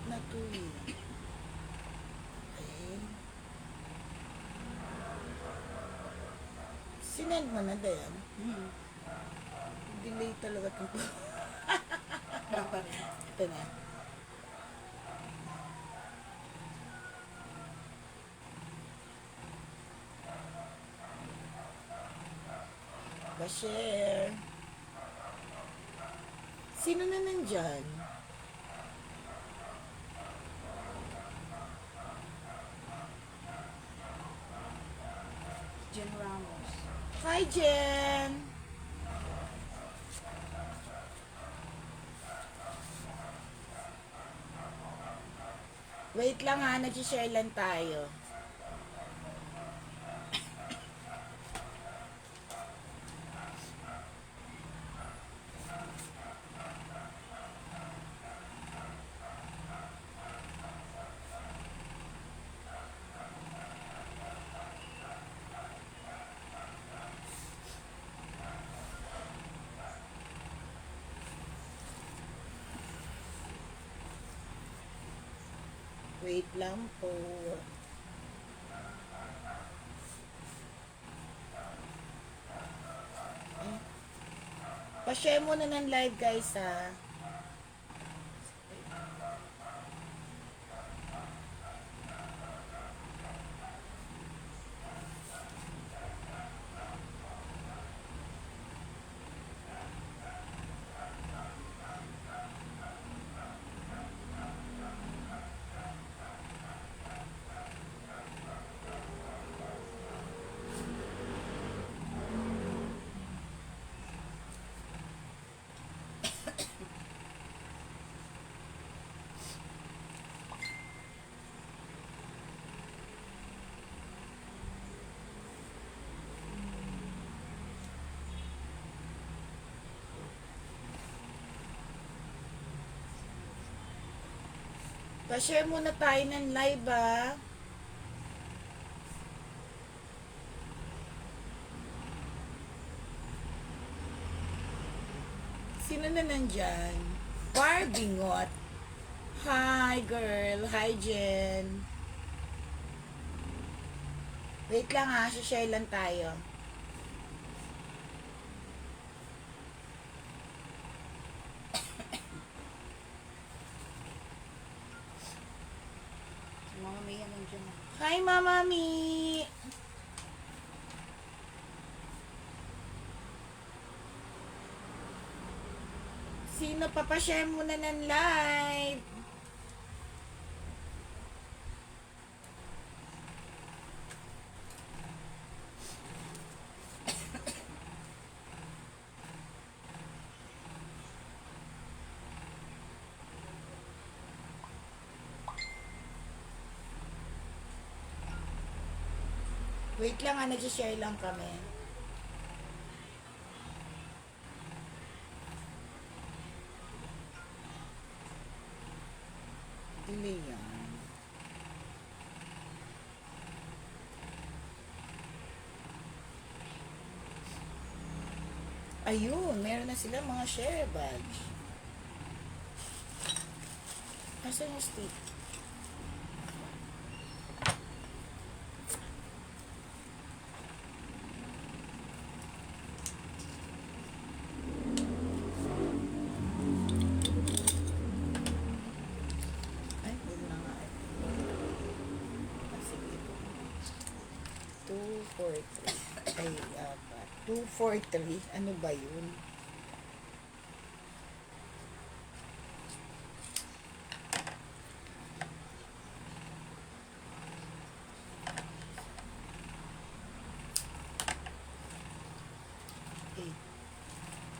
Natuloy. Okay. Sinend mo na, Dayan. Delay talaga ito. Ito na. Ba-share. Sino na nandyan? Jen Ramos. Hi, Jen! Wait lang ha, nag-share lang tayo. Wait lang po. Pa-share muna ng live guys ha. Pa-share muna tayo ng live ha. Sino na nandyan? Barbingot. Hi girl. Hi Jen. Wait lang ha. Share lang tayo. Mama Mia nandiyan na. Hi Mama Mi. Sino papashare muna ng live? Wait lang ha, nag-share lang kami. Delay yan. Ayun, meron na sila mga share badge. Nasaan yung stick? Ay, huwag na nga. 243. Ano ba yun? Eh,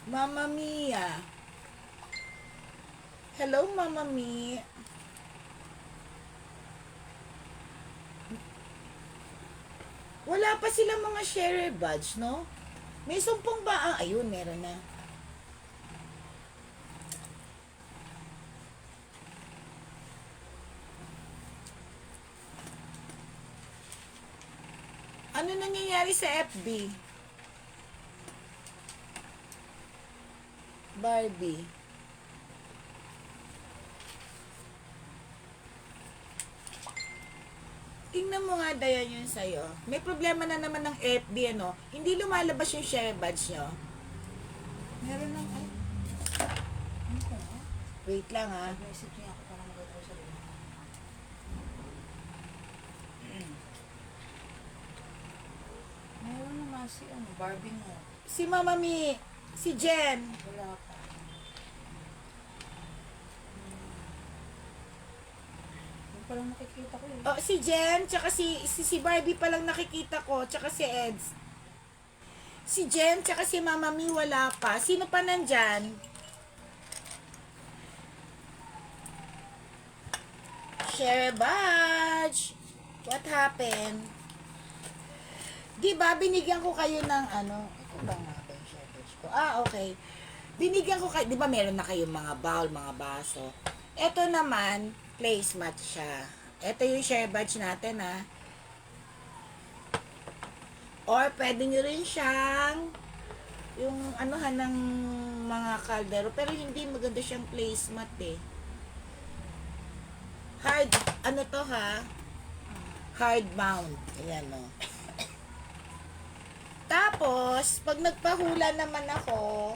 Mama Mia. Hello, Mama Mia. Wala pa silang mga share badge, no? May sumpong ba? Ah, ayun, meron na. Ano nangyayari sa FB? Barbie. Tingnan mo nga, Dayan, yun sa'yo. May problema na naman ng FB, ano? Hindi lumalabas yung share badge nyo. Meron lang ano. Ano ko nga? Wait lang, ha. Message niya ako para mag-go sa loob. Meron naman si ano, Barbie mo. Si Mama Mi, si Jen. Wala pa. Yung palang nakikita ko eh. Oh, si Jen, tsaka si Barbie pa lang nakikita ko, tsaka si Eds. Si Jen, tsaka si Mama Mi, wala pa. Sino pa nandyan? Share badge. What happened? Di ba binigyan ko kayo ng ano? Ito ba nga ba yung share badge ko? Ah, okay. Binigyan ko kayo, di ba meron na kayong mga bowl, mga baso? Ito naman, placemat siya. Ito yung share badge natin, ha. Or pwede nyo rin siyang yung anuhan ng mga kaldero. Pero hindi maganda siyang placemat, eh. Hard, ano to, ha? Hard bound. Ayan, no. Tapos, pag nagpahula naman ako,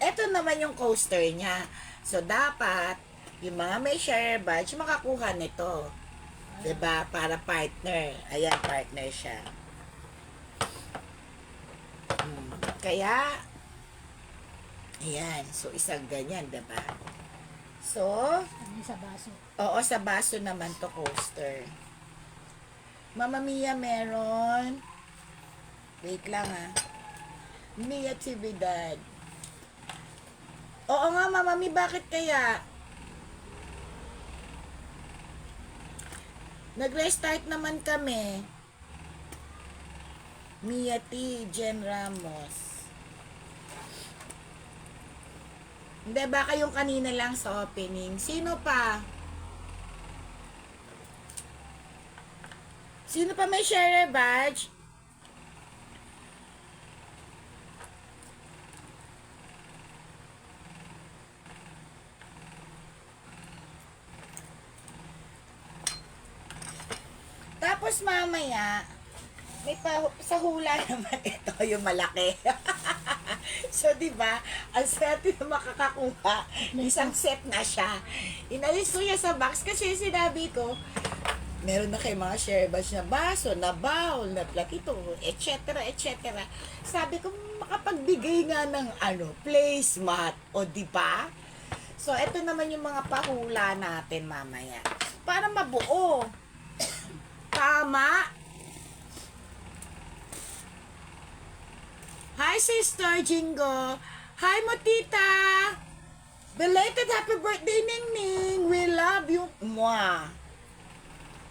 eto naman yung coaster niya. So, dapat, yung mga may share badge, makakuha nito. 'Di ba? Para partner. Ayan, partner siya. Kaya, ayan. So, isang ganyan, 'di ba? So, Ano sa baso? oo, sa baso naman to coaster. Mama Mia meron. Wait lang, ha. Mia Tibidad. Oo nga, Mama Mi, bakit kaya? Nag-restart naman kami. Mia T. Jen Ramos. Hindi, baka yung kanina lang sa opening. Sino pa? Sino pa may share badge? Tapos mamaya, may sa hula naman ito, yung malaki. So, di ba, ang swerte na makakakuha, isang set na siya. Inalis ko niya sa box kasi sinabi ko, meron na kayo mga share badge na baso, na bowl, na platito, etc. etc. Sabi ko, makapagbigay nga ng placemat, o di ba? So, ito naman yung mga pahula natin mamaya. Para mabuo. Tama. Hi, Sister Jingo. Hi, Motita. Belated happy birthday, Ning Ning. We love you. Mwah.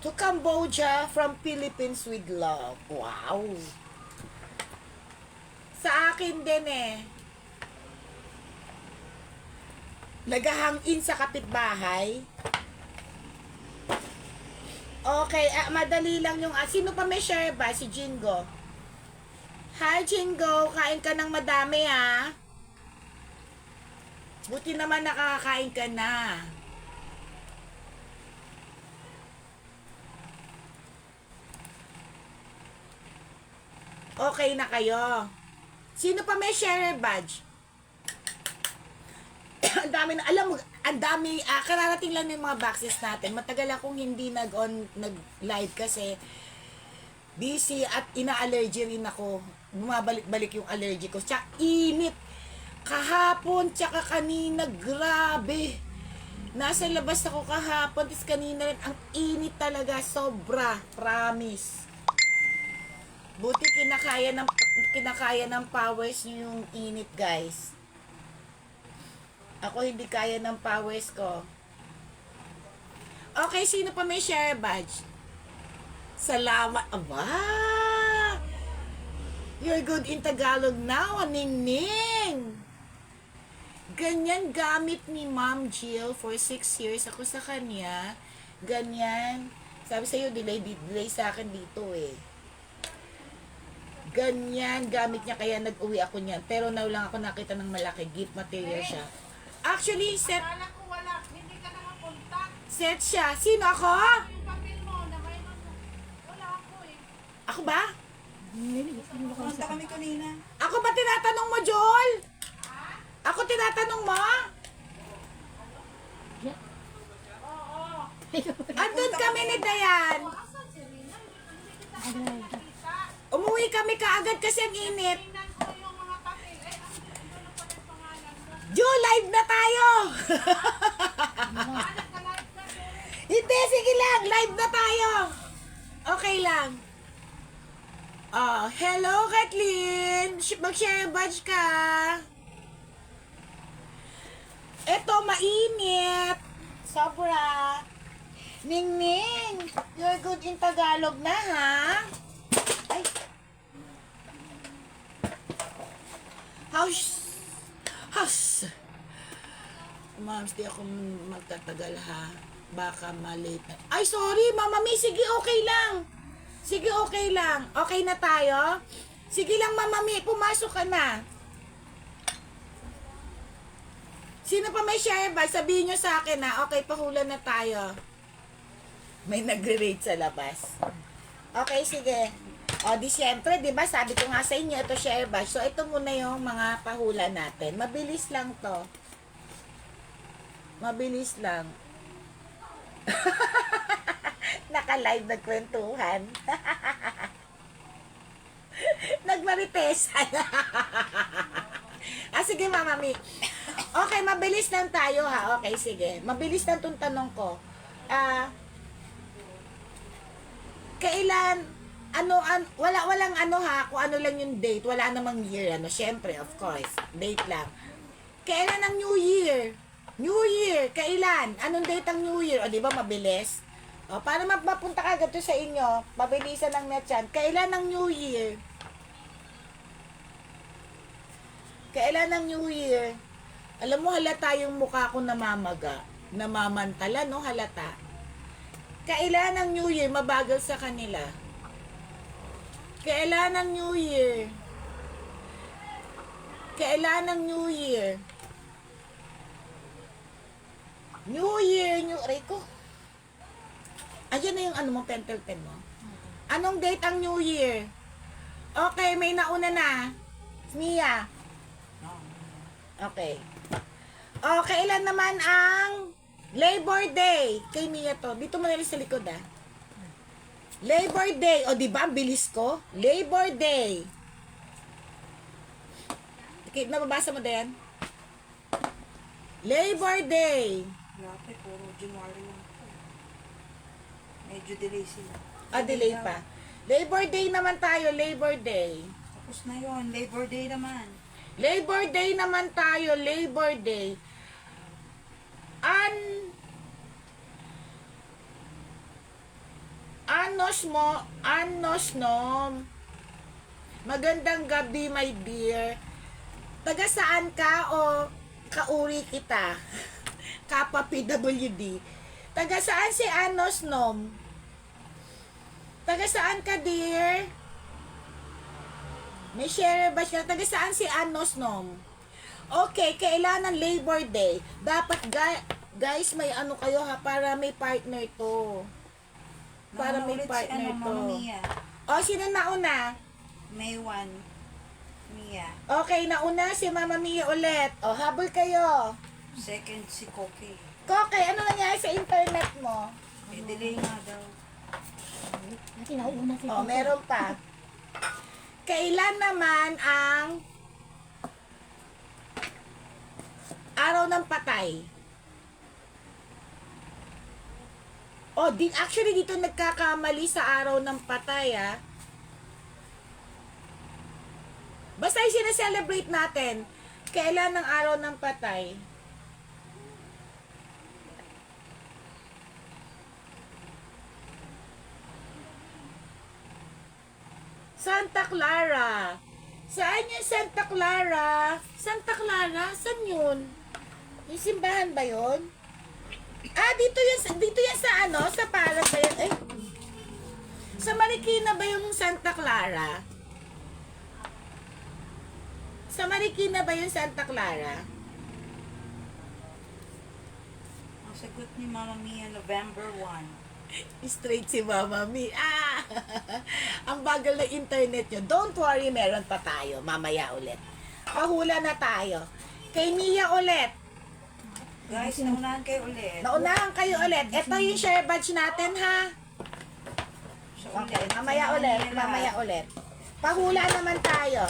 To Cambodia from Philippines with love. Wow. Sa akin din eh. Nag-hang-in sa kapitbahay. Okay, madali lang yung... sino pa may share ba? Si Jingo. Hi, Jingo. Kain ka ng madami, ha? Buti naman nakakakain ka na. Okay na kayo. Sino pa may share badge? Ang dami na, alam mo, ang dami, kararating lang yung mga boxes natin. Matagal akong hindi nag-live kasi busy at ina-allergy rin ako. Bumabalik-balik yung allergy ko. Tsaka init. Kahapon, tsaka kanina, grabe. Nasa labas ako kahapon, tapos kanina rin, ang init talaga, sobra, promise. Buti kinakaya ng powers nyo yung init, guys. Ako hindi kaya ng powers ko. Okay, sino pa may share badge? Salamat. Aba! You're good in Tagalog now, Ningning. Ganyan gamit ni Ma'am Jill for 6 years. Ako sa kanya, ganyan. Sabi sa'yo, delay sa akin dito eh. Ganyan gamit niya, kaya nag-uwi ako niyan. Pero now lang ako nakita ng malaki. Gift material siya. Actually, set. Akala ko wala, hindi ka nakapunta. Set siya. Sino ako? Yung papel mo, na may wala ako eh. Ako ba? Punta kami kanina. Ako ba tinatanong mo, Joel? Ako tinatanong mo? Andun kami ni Dayan. Asan si Rina? Hindi kita. Umuwi kami kaagad kasi ang init. Tingnan ko yung mga papel. Eh, ano pala yung pangalan mo? Jo, live na tayo! Naka-live ka doon. Hindi, sige lang. Live na tayo. Okay lang. Oh, hello, Kathleen. Mag-share badge ka. Eto, mainit. Sobra. Ningning, you're good in Tagalog na, ha? Ay. House. Ma'am, di ako magtatagal, ha? Baka malate na. Ay, sorry, Mama May. Sige, okay lang. Sige, okay lang. Okay na tayo? Sige lang, Mama May. Pumasok ka na. Sino pa may share ba? Sabihin nyo sa akin na, okay, pahula na tayo. May nagre-rate sa labas. Okay, sige. O, di syempre, di ba, sabi ko nga sa inyo, ito share ba? So, ito muna yung mga pahula natin. Mabilis lang to. Mabilis lang. Naka-live nagkwentuhan. Nagmaritesan. Sige, Mama Mi. Okay, mabilis lang tayo, ha? Okay, sige. Mabilis lang itong tanong ko. Kailan, walang ano ha, kung ano lang yung date, wala namang year, syempre, of course, date lang. Kailan ang New Year? New Year, kailan? Anong date ang New Year? O, di ba, mabilis? O, para mapunta ka agad to sa inyo, mabilisan lang net yan. Kailan ang New Year? Kailan ang New Year? Alam mo, halata yung mukha ko namamaga. Namamantala, no? Halata. Kailan ang New Year? Mabagal sa kanila. Kailan ang New Year? Kailan ang New Year? New Year, Rico. Ayan na yung ano mo, pentel pen mo. Anong date ang New Year? Okay, may nauna na. Mia. Okay. O, kailan naman ang Labor Day? Kay Mia to. Dito mo nalis sa likod, ah. Labor Day. O, di ba? Ang bilis ko. Labor Day. Okay, nababasa mo din? Labor Day. Grabe, puro January lang po. Medyo delay sila. Delay pa. Labor Day naman tayo. Labor Day. Tapos na yun, Labor Day naman. Labor Day naman tayo. Labor Day. Anos no. Magandang gabi, my dear. Taga saan ka o kauri kita? Kapa PWD. Taga saan si Anos Nom? Taga saan ka, dear? May share ba siya? Taga saan si Anos Nom? Okay, kailangan Labor Day. Dapat guys, may ano kayo ha, para may partner to. Para may partner to. Mama Mia. O, sino nauna? May 1. Mia. Okay, nauna si Mama Mia ulit. O, habol kayo. Second si Koki. Koke, ano nangyari sa internet mo? Delay nga daw. Dati nauuna si Oh, Tito. meron pa. Kailan naman ang araw ng patay? Oh, actually dito nagkakamali sa araw ng patay, ah. Basta yung sineselebrate natin, kailan ang araw ng patay? Santa Clara. Saan yung Santa Clara? Santa Clara? Saan yun? Yung simbahan ba yun? Ah, dito yan sa ano? Sa Palas ba yan? Ay, sa Marikina ba yung Santa Clara? Sa Marikina ba yung Santa Clara? Ang sagot ni Mama Mia, November 1. Straight si Mama Mi. Ah! Ang bagal ng internet nyo. Don't worry, meron pa tayo. Mamaya ulit. Pahula na tayo. Kay Mia ulit. Guys, naunahan kayo ulit. Naunahan kayo ulit. Ito yung share badge natin, ha? Siya Okay, ulit. mamaya Si Mama ulit. Mia Mamaya lahat. ulit. Pahula naman tayo.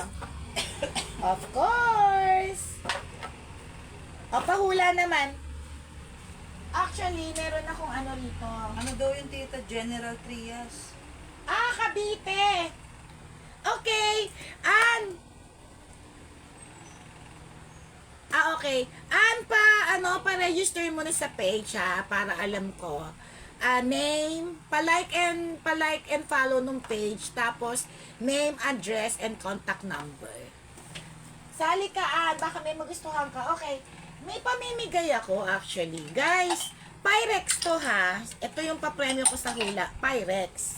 Of course. O, pahula naman. Actually, meron akong ano rito. Ano daw yung tita? General Trias. Ah, Cavite. Okay. Okay. Pa-register mo na sa page, ha, para alam ko. Name, pa-like and follow nung page, tapos name, address, and contact number. Sali ka, baka may magustuhan ka. Okay. May pamimigay ako, actually. Guys, Pyrex to, ha. Ito yung papremyo ko sa hula. Pyrex.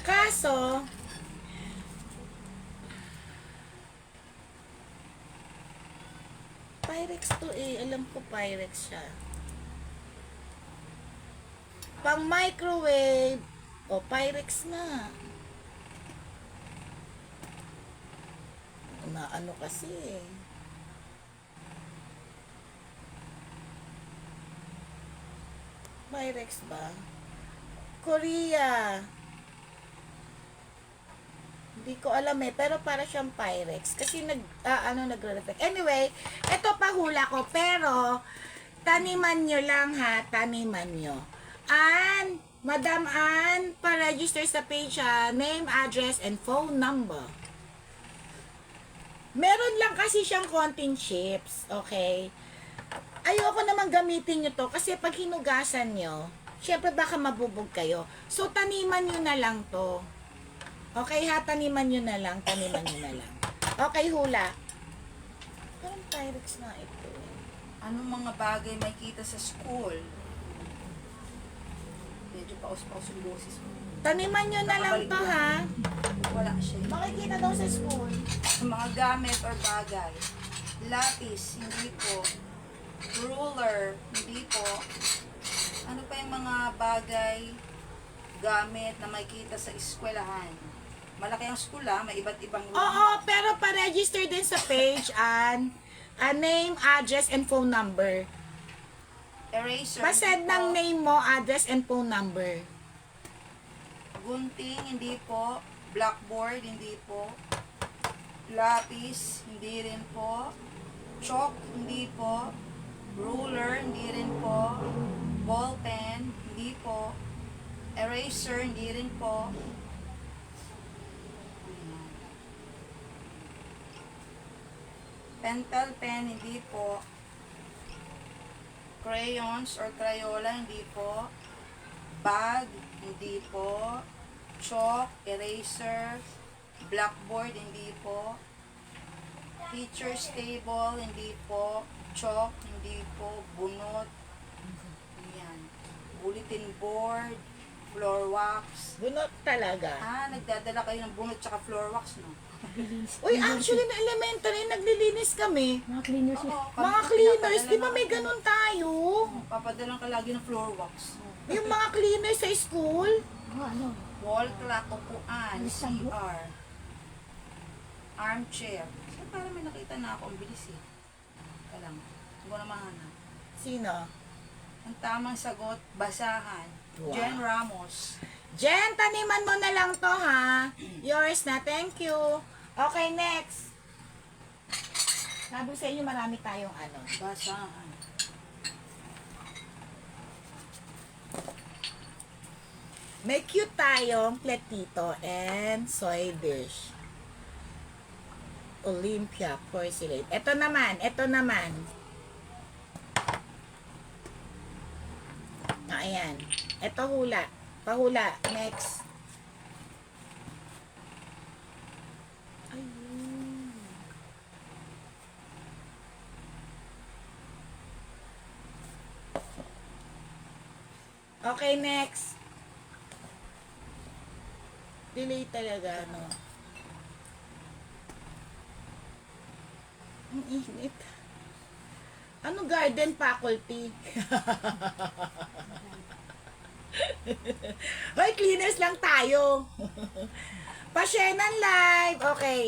Kaso, Pyrex to eh. Alam ko Pyrex siya. Pang microwave. O, Pyrex na. Na ano kasi eh. Pyrex ba? Korea. Hindi ko alam eh, pero para siyang Pyrex. Kasi nagre-reflect. Anyway, ito pahula ko, pero taniman nyo lang, ha, taniman nyo. Madam Ann, pa-register sa page, ha, name, address, and phone number. Meron lang kasi siyang konting chips, okay? Ayoko naman gamitin nyo to kasi pag hinugasan nyo, syempre baka mabubog kayo. So, taniman nyo na lang to. Okay ha, taniman nyo na lang, taniman nyo na lang. Okay, hula. Parang Pyrex na ito. Anong mga bagay may kita sa school? Medyo paus-paus yung boses mo. Taniman nyo na lang to, ha? Wala siya. Makikita daw sa school. Mga gamit or bagay. Lapis, hindi po. Ruler, hindi po. Ano pa yung mga bagay, gamit na makikita sa eskwelahan? Malaki ang school, may iba't ibang Oo, pero pa-register din sa page and name, address, and phone number. Eraser, Pa-send hindi ng po. name mo, address, and phone number. Gunting, hindi po. Blackboard, hindi po. Lapis, hindi rin po. Chalk, hindi po. Ruler, hindi rin po. Ball pen, hindi po. Eraser, hindi rin po. Pentel pen, hindi po. Crayons or Crayola, hindi po. Bag, hindi po. Chalk, eraser, blackboard, hindi po. Teacher's table, hindi po. Chalk, hindi po. Bunot, yan. Bulletin board, floor wax. Bunot talaga. Nagdadala kayo ng bunot tsaka floor wax, no? Uy, actually, na elementary, naglilinis kami. Mga cleaners yun. Oo, Mga kami cleaners, pinapadala di ba ng- may ganun tayo? Papadalang ka lagi ng floor wax. Yung mga cleaners sa school. Ano? Wall clock, upuan, Isang bu- CR. Armchair. So, parang may nakita na ako. Ang bilis eh. Ika lang. Hindi ko na mahanap. Sino? Ang tamang sagot, basahan. Wow. Jen Ramos. Jen, taniman mo na lang to, ha? Yours na. Thank you. Okay, next. Sabi sa inyo, marami tayong ano. Basahan. May cute tayong platito and soy dish. Olympia porcelain. Ito naman. Ayan. Ito hula. Pahula. Next. Ayun. Okay, next. Delay talaga, no? Ang init. Ano garden faculty? Hoy, cleaners lang tayo. Pasyenan live. Okay.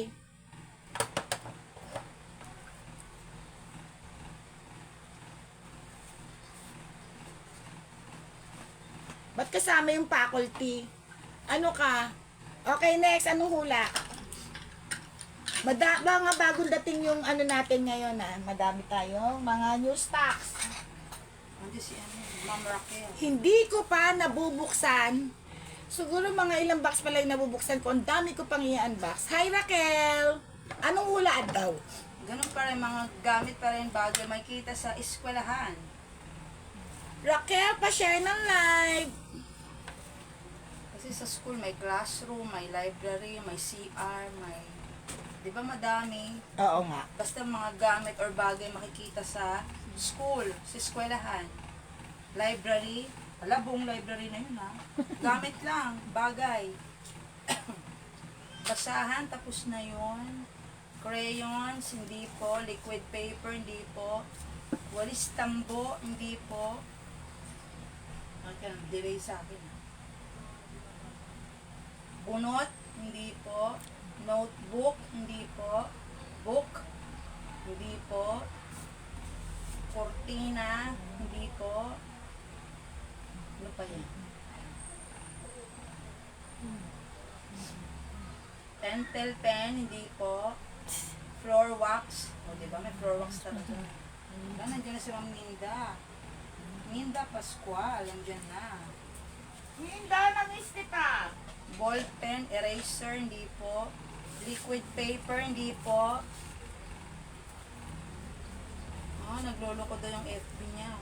Ba't kasama yung faculty? Ano ka? Okay, next. Anong hula? Mga bagong dating yung ano natin ngayon, ha? Madami tayong mga new stocks. Hindi si Ma'am Raquel. Hindi ko pa nabubuksan. Siguro mga ilang box pa lang nabubuksan ko. Ang dami ko pang i-unbox. Hi, Raquel! Anong hulaan daw? Ganun pa rin, mga gamit pa rin bagay makikita sa eskwelahan. Raquel, pa-share ng live. Kasi sa school may classroom, may library, may CR, may... Di ba madami? Oo nga. Basta mga gamit or bagay makikita sa school, sa eskwelahan. Library, buong library na yun ha. Gamit lang, bagay. Basahan, tapos na yun. Crayons, hindi po. Liquid paper, hindi po. Walis tambo, hindi po. Delay sa akin. Bunot, hindi po. Notebook, hindi po. Book, hindi po. Cortina, hindi po. Ano pa yun? Pentel pen, hindi po. Floor wax. O, diba? May floor wax talaga. Nandiyan na si Ma'am Minda. Minda Pascual, nandiyan na. Hinda ng istita. Ball pen, eraser, hindi po. Liquid paper, hindi po. Nagloloko daw yung FB niya.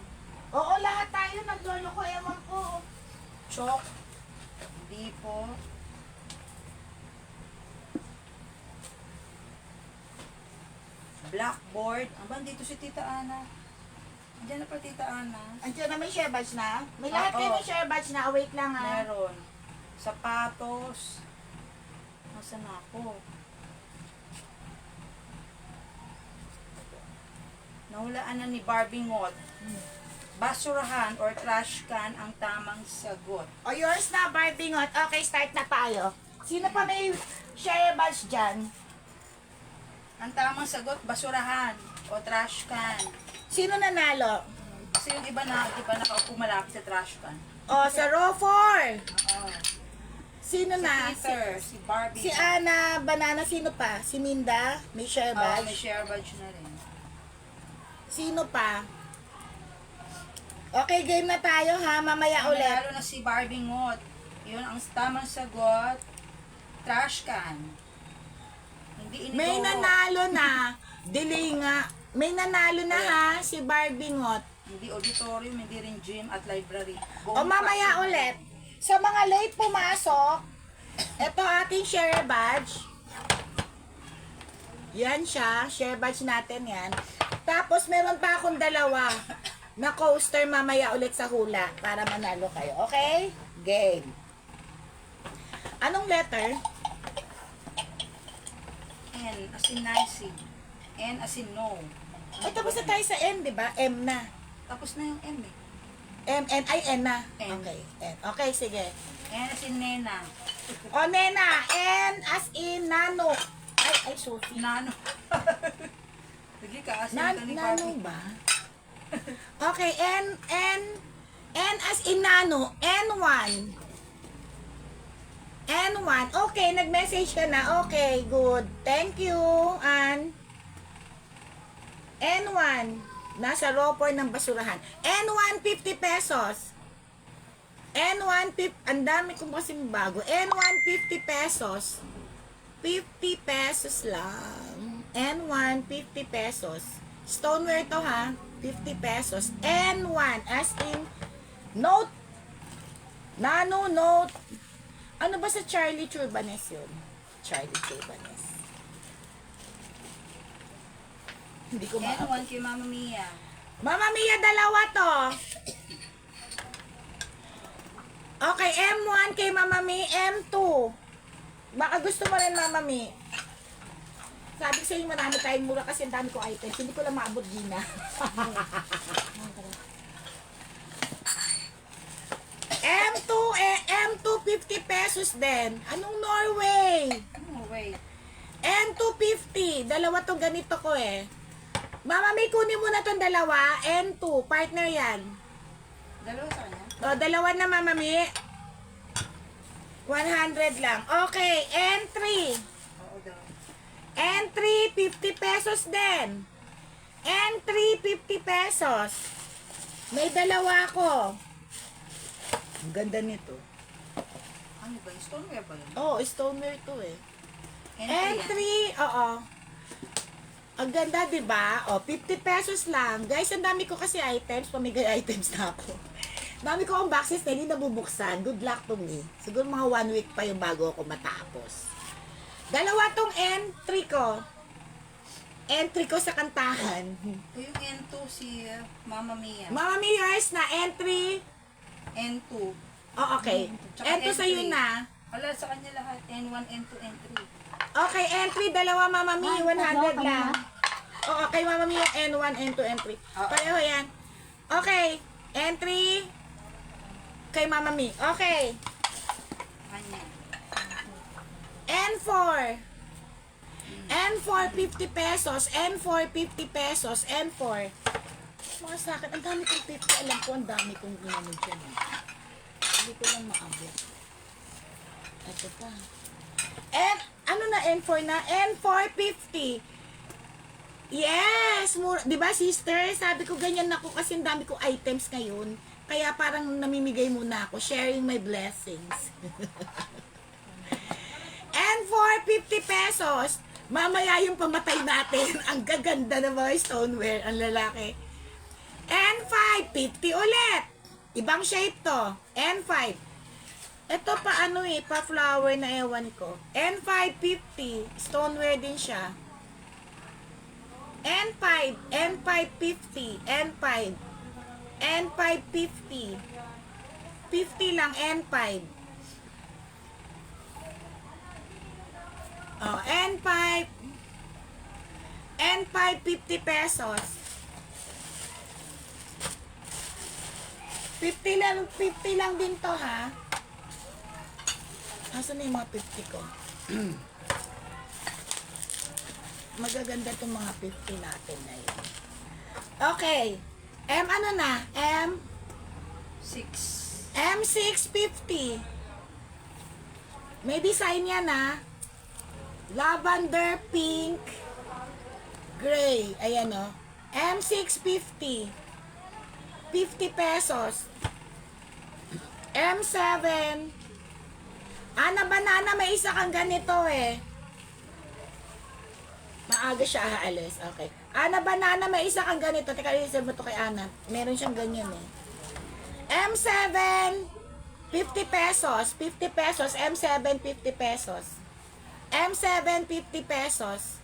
Oo, lahat tayo naglolo ko. Ewan ko. Chalk, hindi po. Blackboard. Aba, dito si Tita Ana. Andiyan na pa Tita Ana. Andiyan na may share badge na? May lahat Oo. kayo may share badge na. Wait lang, ha? Meron. Sapatos. Nasaan na ako? Nahulaan na ni Barbie Ngot. Basurahan or trash can ang tamang sagot. O, yours na, Barbingot. Okay, start na tayo. Sino pa may share badge dyan? Ang tamang sagot, basurahan o trash can. Sino nanalo? Kasi yung iba nakaupo malapit sa trash can. O, sa row 4. Oo. Sino Si na? Peter, si Barbie. Si Ana, Banana, sino pa? Si Minda, may share May badge. share badge na rin. Sino pa? Okay, game na tayo, ha? Mamaya ulit. Lalo na si Barbie Ngot. Yun ang tamang sagot, trash can. Hindi inidoro. May nanalo na. Delay nga. May nanalo na, ha? Si Barbie Ngot. Hindi auditorium, hindi rin gym at library. O, mamaya ulit. Sa mga late pumasok, ito ating share badge. Yan siya. Share badge natin yan. Tapos, meron pa akong dalawa na coaster mamaya ulit sa hula para manalo kayo. Okay? Game. Anong letter? N as in Nancy. N as in no. Ay, tapos na tayo sa N, di ba? M na. Tapos na yung M eh. M, N, ay, N na. N. Okay, N. Okay, sige. N as in Nena. O, Nena, N as in Nano. Ay, Sophie. Nano. Sige ka, asin ka ni Nano Barbie. ba? Okay, N as in Nano. N1. N1. Okay, nag-message ka na. Okay, good. Thank you, Ann. N1. Nasa roper ng basurahan. N1, 50 pesos. N1, 50. Ang dami kong kasing bago. N1, 50 pesos. 50 pesos lang. N1, 50 pesos. Stoneware to ha. 50 pesos. N1, as in, note. Nano note. Ano ba sa Charlie Churbanes yun? Charlie Churbanes. Hindi ko ma- N1 kay Mama Mia. Mama Mia, dalawa to. Okay, M1 kay Mama Mi, M2. Baka gusto mo rin, Mama Mi. Sabi ko sa inyo, marami tayong mura kasi ang dami ko items. Hindi ko lang maabot, Gina. M2, M2, 50 pesos din. Anong Norway? Oh, wait. N250. Dalawa tong ganito ko eh. Mama, may kunin mo na tong dalawa. N2. Partner yan. Dalawa sa kanya? O, dalawa na, Mama Mi. 100 lang. Okay, N3. Oo daw. N3, 50 pesos din. N3, 50 pesos. May dalawa ko. Ang ganda nito. Ano ba? Yung stoneware ba yun? Oh, stoneware to eh. N3 N3, oo. Ang ganda, di ba? O, 50 pesos lang. Guys, ang dami ko kasi items. Pamigay items na ako. Dami ko ang boxes na hindi nabubuksan. Good luck to me. Siguro mga 1 week pa yung bago ako matapos. Dalawa tong N3 ko. N3 ko sa kantahan. O yung N2 si Mama Mia. Mama Mi, yours na. N3. N2. Oh, okay. Tsaka N2 sa'yo N3. na. Wala sa kanya lahat. N1, N2, N3. Okay, N3, dalawa, Mama Mi, 100 lang. Oo, kay Mama Mi yung N1, N2, N3. Pareho yan. Okay, N3, kay Mama Mi. Okay, Kanya. N4. N4, 50 pesos. N4, 50 pesos. N4. Mga sa akin, ang dami kong 50. Alam ko, ang dami kong inano dyan. Hindi ko lang maabot. Ito pa. Ano na N4 na? N4, 50. Yes! Mura. Diba, sister? Sabi ko, ganyan ako kasi ang dami kong items ngayon. Kaya parang namimigay muna ako. Sharing my blessings. N4, 50 pesos. Mamaya yung pamatay natin. Ang gaganda na mga stoneware. Ang lalaki. N5, 50 ulit. Ibang shape to. N5. Ito pa ano eh, pa flower na ewan ko. N5, 50. Stoneware din siya. N5, N5, 50. N5. N5, 50. 50 lang, N5. Oh, N5. N5, 50 pesos. 50 lang din to ha. Asan na yung mga 50 ko? Magaganda itong mga 50 natin na yun. Okay. M ano na? M? 6. M650. May design yan ha. Lavender, pink, gray. Ayan o. M650. 50 pesos. M7. Ana Banana, may isa kang ganito eh. Maaga siya aalis. Okay. Ana Banana, may isa kang ganito. Teka, i-reserve mo to kay Ana. Meron siyang ganyan eh. M7, 50 pesos. 50 pesos. M7, 50 pesos. M7, 50 pesos.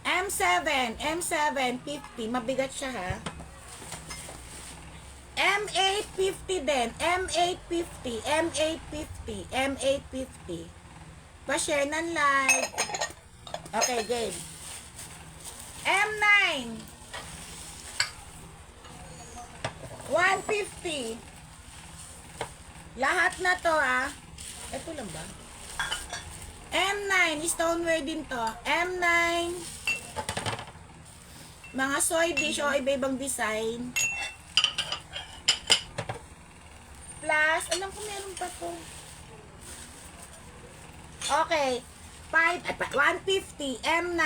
M7, M7, 50. Mabigat siya ha. M850 din. M850. M850. M850. Pa-share ng like. Okay, game. M9. 150. Lahat na to ah. Ito lang ba? M9. Stoneware din to. M9. Mga soy dish o iba-ibang design. Plus, alam ko meron pa to. Okay. 150. M9.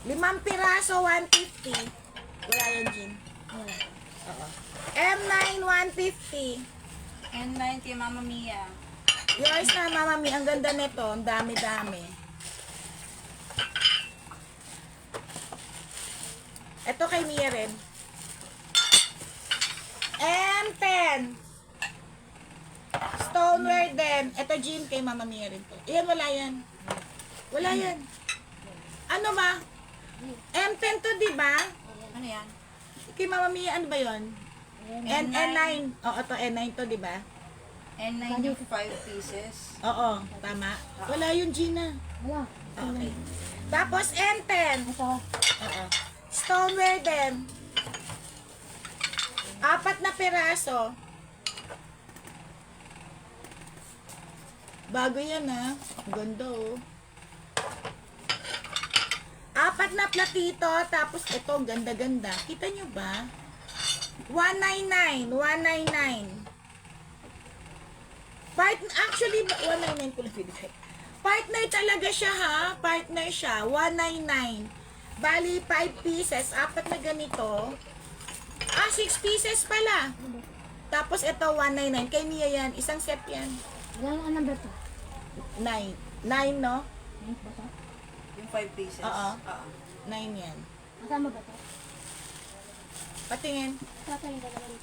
5 piraso, 150. Wala yan, Jean. Wala. Oo. M9, 150. N9 kay Mama Mia. Yours na, Mama Mi. Ang ganda nito. Ang dami-dami. Ito kay Mia rin. M10. Stoneware din. Ito, Jean, kay Mama Mia rin to. Yan, wala yan. Wala yan. Ano ba? M10 to, di ba? Ano yan? Kay Mama Mia, ano ba yun? N9. Oo, to N9 to, di ba? N9 yung 5 pieces. Oo, tama. Wala yun, Gina. Wala. Okay. Tapos N10. Ito. Oo. Stoneware din. 4 na piraso. Bago yan, ha? Ang ganda, oh. 4 na platito, tapos ito, ganda-ganda. Kita nyo ba? 199. 199. Actually, 199 ko lang binigay. Partner talaga siya, ha? Partner siya. 199. Bali, 5 pieces. 4 na ganito. 6 pieces pala. Tapos ito, 199. Kay Mia yan. Isang set yan. Wala ang number to. 9. 9, no? Ayun ba to? Yung 5 pieces. Oo. Oo. 9 yan. Kasama ba to? Patingin. Ito yung gagawin.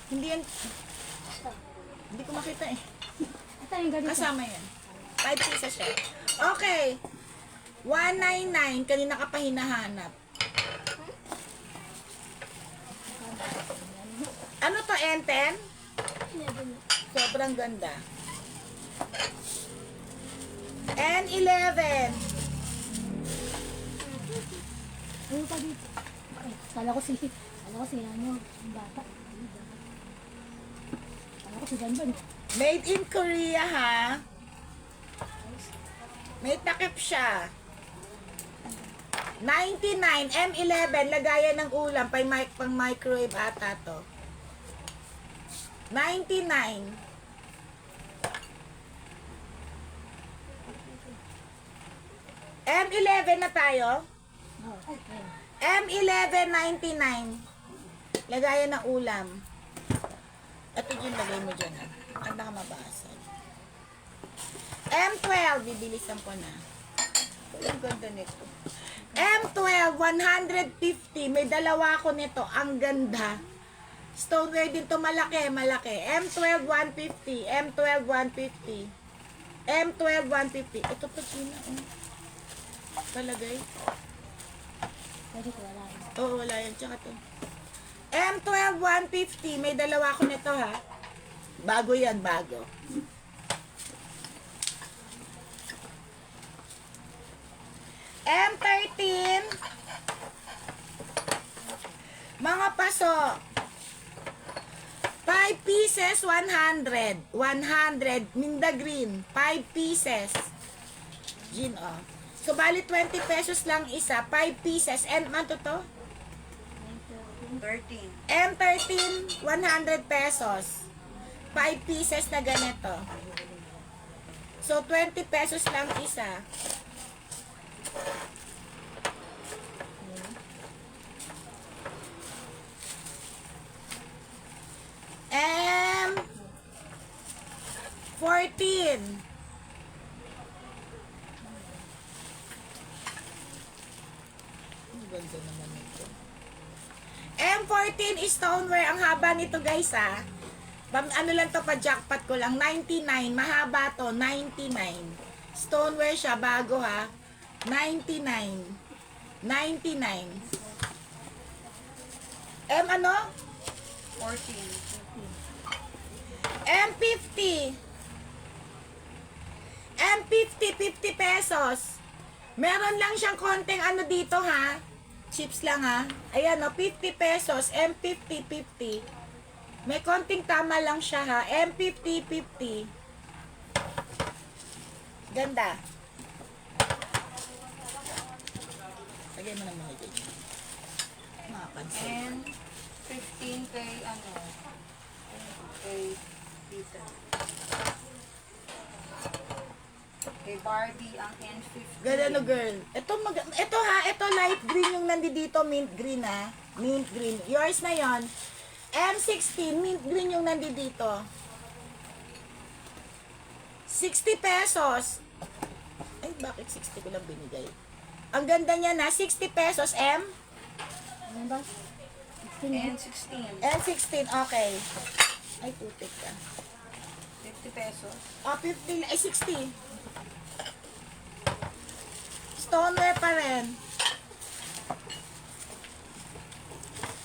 Hindi yan. Ito. Hindi ko makita eh. Ito yung gagawin. Kasama yan. 5 pieces siya. Okay. 199. Kanina ka pa hinahanap. Ano to, N10? Sobrang ganda. N11. Ayun pa dito. Ay, kala ko si ano, yung bata. Kala ko si Danban. Made in Korea, ha? May takip siya. 99. M11. Lagayan ng ulam. Pang microwave ata to. 99. M11 na tayo. Oh, ayun. M11 99. Lagayan ng ulam. Ito yung lagay mo dyan, ha? Ang baka mabasag. M12. Bibilisan ko na. Ang ganda nito. M12 150. May dalawa ko nito. Ang ganda. Stoneware din to, malaki, malaki. M12 150. M12 150. M12 150. Ito pa, Gina, oh. Palagay. Pwede ko wala yun. Oo, wala yan. Tsaka to. M12 150. May dalawa ko nito, ha. Bago yan, bago. M13. Mga paso. 5 pieces, 100. 100. Minda green. 5 pieces. Gin, oh. So, bali 20 pesos lang isa. 5 pieces. And, man to? 13. M13, 100 pesos. 5 pieces na ganito. So, 20 pesos lang isa. M14. Ang ganda naman ito. M14 stoneware. Ang haba nito, guys, ha. Ano lang to, pa jackpot ko lang. 99. Mahaba to. 99. Stoneware siya. Bago, ha. 99. 99. M ano? 14. M50. M50, 50 pesos. Meron lang siyang konting ano dito, ha. Chips lang, ha. Ayan, o, 50 pesos. M50, 50. May konting tama lang siya, ha. M50, 50. Ganda. Lagay mo na mga dyan. Makapansin. And 15 kay ano, kay Peter. Kay Barbie, ang N50. Galano girl. Ito ha, ito light green yung nandito, mint green ha. Mint green. Yours na yon. M16, mint green yung nandito. 60 pesos. Ay, bakit 60 ko lang binigay? Ang ganda niya na, 60 pesos, M? Ano ba? 16 N16. N16, okay. Ay, putik ka. 50 pesos. Oh, 50, ay 60. Stoneware pa rin.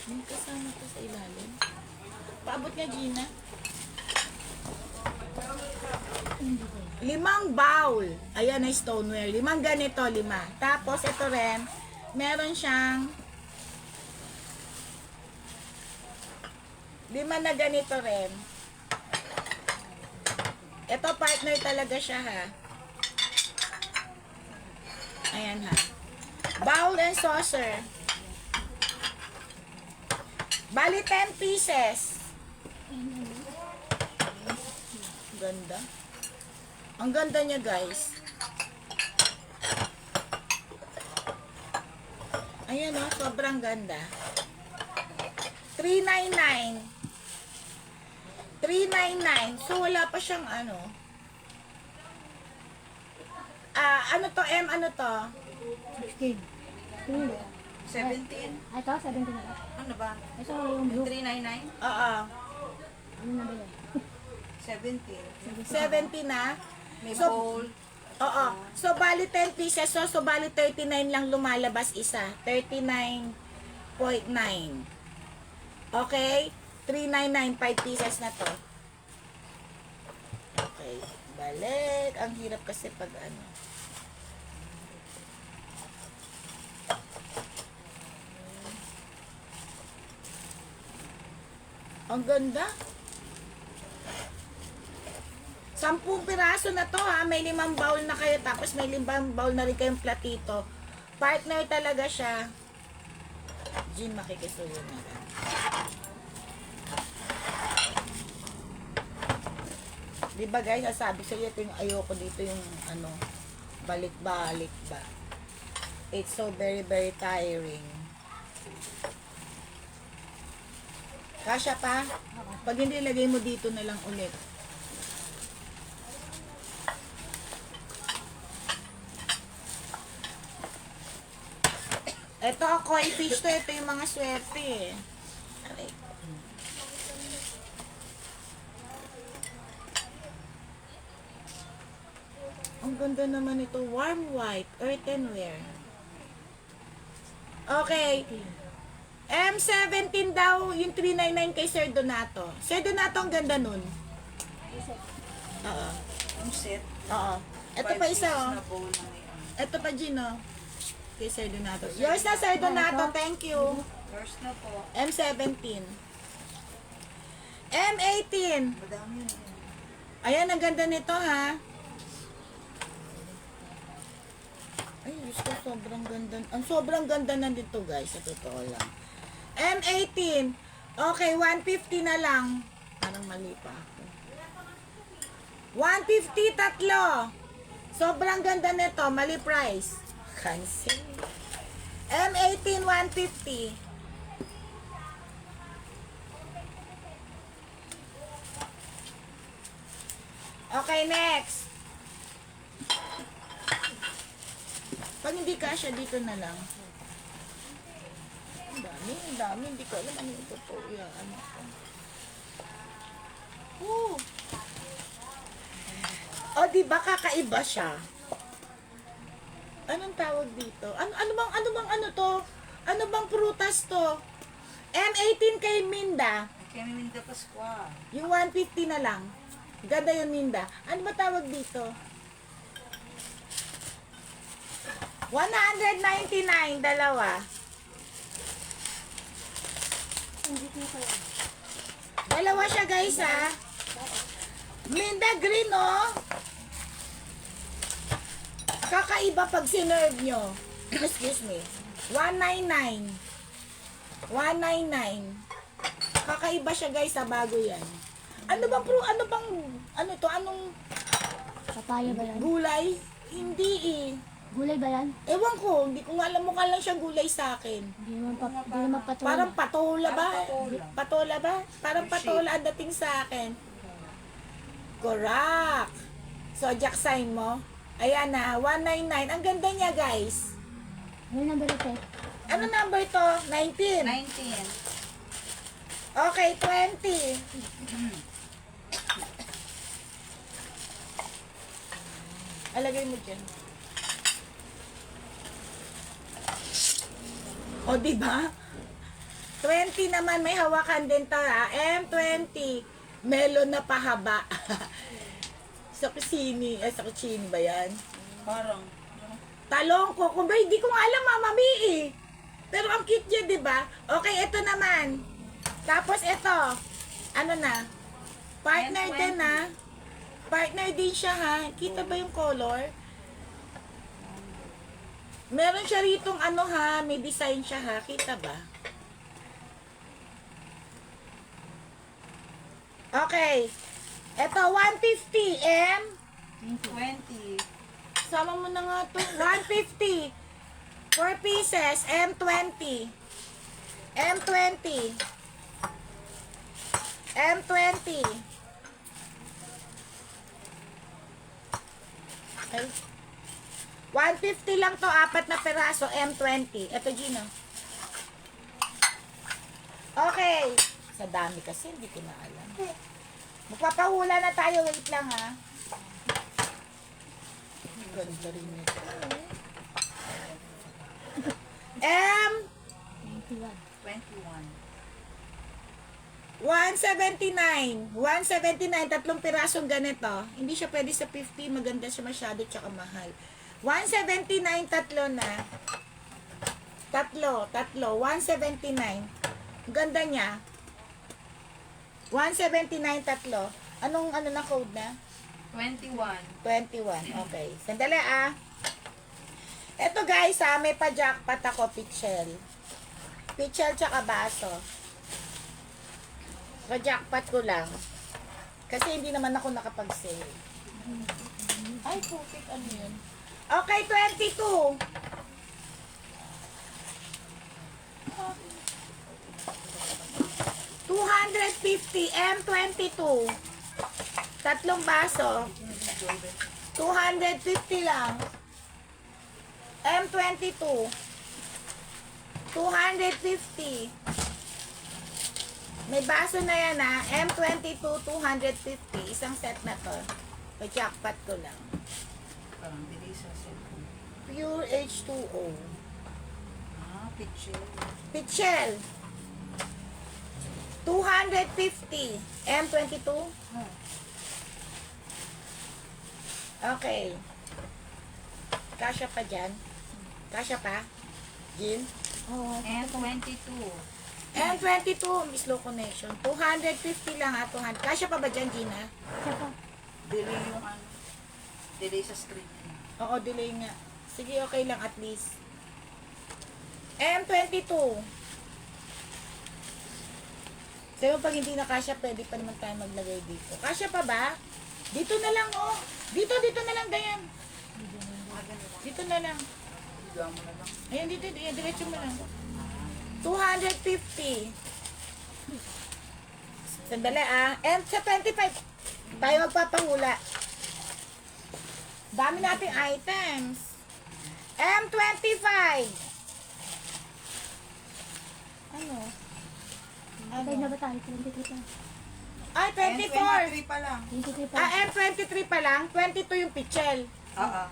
May kasama pa sa ilalim. Paabot niya, Gina. 5 bowl. Ayan ay stoneware. 5 ganito, 5. Tapos ito rin, meron siyang 5 na ganito rin. Ito partner talaga siya ha. Ayan ha. Bowl and saucer. Bali 10 pieces. Ganda. Ang ganda niya guys. Ayan o, sobrang ganda. 399. 399. So wala pa siyang ano. Ano to, M, ano to? 16. Ano ba? 17. Ay, ito, 17 na ba? Ano ba? Ito yung blue. 399? Oo. Ano na ba yan? 17. 70 na. May So, bowl. Oo. So, bali 10 pieces. So, bali 39 lang lumalabas isa. 39.9. Okay? 399, 5 pieces na to. Okay. Balik. Ang hirap kasi pag ano. Ang ganda. 10 piraso na to ha. May 5 bowl na kayo. Tapos may 5 bowl na rin kayong platito. Partner talaga siya. Jean, makikisuyo na lang. Diba guys, sabi sa iyo, ito yung ayoko dito yung ano, balik-balik ba. It's so very, very tiring. Kasya pa? Pag hindi, lagay mo dito na lang ulit. Ito, koi fish to. Ito yung mga swerte eh. Aray. Ang ganda naman ito. Warm white. Earthenware. Okay. M17 daw, yung 399 kay Sir Donato. Sir Donato, ang ganda nun. Oo. Yung set. Oo. Ito 5 pa isa, pieces oh. na bowl na may ano. Ito pa, Gino. Kay Sir Donato. Yours na, Sir Donato. Thank you. Yours na po. M17. M18. Madami yun. Ayan, ang ganda nito, ha? Ay, Diyos ko, sobrang ganda. Ang sobrang ganda na dito, guys. Sa totoo lang. M18. Okay, 150 na lang. Parang mali pa ako. 150 tatlo. Sobrang ganda nito. Mali price. Cancel. M18, 150. Okay, next. Pag hindi kasya, dito na lang. Ang dami. Hindi ko alam ano yung totoo yan. Ano ko. O, diba kakaiba siya? Anong tawag dito? Ano bang to? Ano bang prutas to? M18 kay Minda. Kaya may Minda Pascua. Yung 150 na lang. Ganda yung Minda. Ano ba tawag dito? 199, dalawa. Dalawa siya guys ha. Minda green oh. Kakaiba pag sinerve nyo. Excuse me. 199. 199. Kakaiba siya guys sa bago yan. Ano to? Anong Papaya ba yan? Gulay? Hindi eh. Gulay ba yan? Ewan ko, hindi ko nga alam, mukha lang siya gulay sa akin. Hindi naman patola. Parang patola ba? Parang patola. Patola ba? Parang Yung patola ang dating sa akin. Correct. So, sign mo. Ayan na, 199. Ang ganda niya, guys. Ano yung number ito? Ano number to? 19. 19. Okay, 20. Alagay mo dyan. O, di ba? 20 naman, may hawakan din to ha. M20. Melon na pahaba. Sa kusini. Sa kutsini ba yan? Parang, Talong ko. Kung ba, hindi ko nga alam, Mama Mi eh. Pero ang cute niya, di ba? Okay, ito naman. Tapos ito. Ano na? Partner M20. din na. Partner din siya ha. Kita ba yung color? Meron siya ritong ano ha. May design siya ha. Kita ba? Okay. Ito, 150 M. 20. Sama mo na nga to. 150. 4 pieces. M20. M20. M20. Ay. 150 lang to. 4 na peraso. M20. Ito, Gina. Okay. Sa dami kasi, hindi ko na alam. Magpapahula na tayo. Wait lang ha. Ganda rin ito. M 21. 21. 179. 179, tatlong pirasong ganito. Hindi siya pwede sa 50, maganda siya masyado, tsaka mahal. 179, tatlo na. Tatlo. 179. Ang ganda niya. 179, tatlo. Anong ano na code na? 21. 21. Okay. Sandali ah. Ito guys ha, may pa-jackpot ako, pitchel. Pitchel tsaka baso. Pa-jackpot ko lang. Kasi hindi naman ako nakapag-sale. Ay, putik. Ano yun? Okay, 22. $250 M22. Tatlong baso. 250 lang. M22. 250. May baso na yan ha. M22, 250. Isang set na to. Pa-jackpot ko lang. Parang bili sa cellphone. Pure H2O. Ah, pitchel. Pitchel. 250. M22. Ah. Okay. Kasya pa dyan? Kasya pa? Jin? Oo. And 22. M22, Miss Low Connection. 250 lang ha. 200. Kasya pa ba dyan, Gina? Siya pa. Delay yung ano. Delay sa street. Oo, delay nga. Sige, okay lang at least. M22. Sabi mo, pag hindi na kasya, pwede pa naman tayo maglagay dito. Kasya pa ba? Dito na lang, oh. Dito na lang, Dayan. Dito na lang. Higa mo na lang. Ayan, dito, diretso mo lang. 250. Sandali ah. And sa 25, tayo magpapahula. Dami nating items. M25. Ano? Patay na ba tayo? 23 pa. Ay, 24. M23 pa lang. 23 pa. M23 pa lang. 22 yung pitchel. Oo.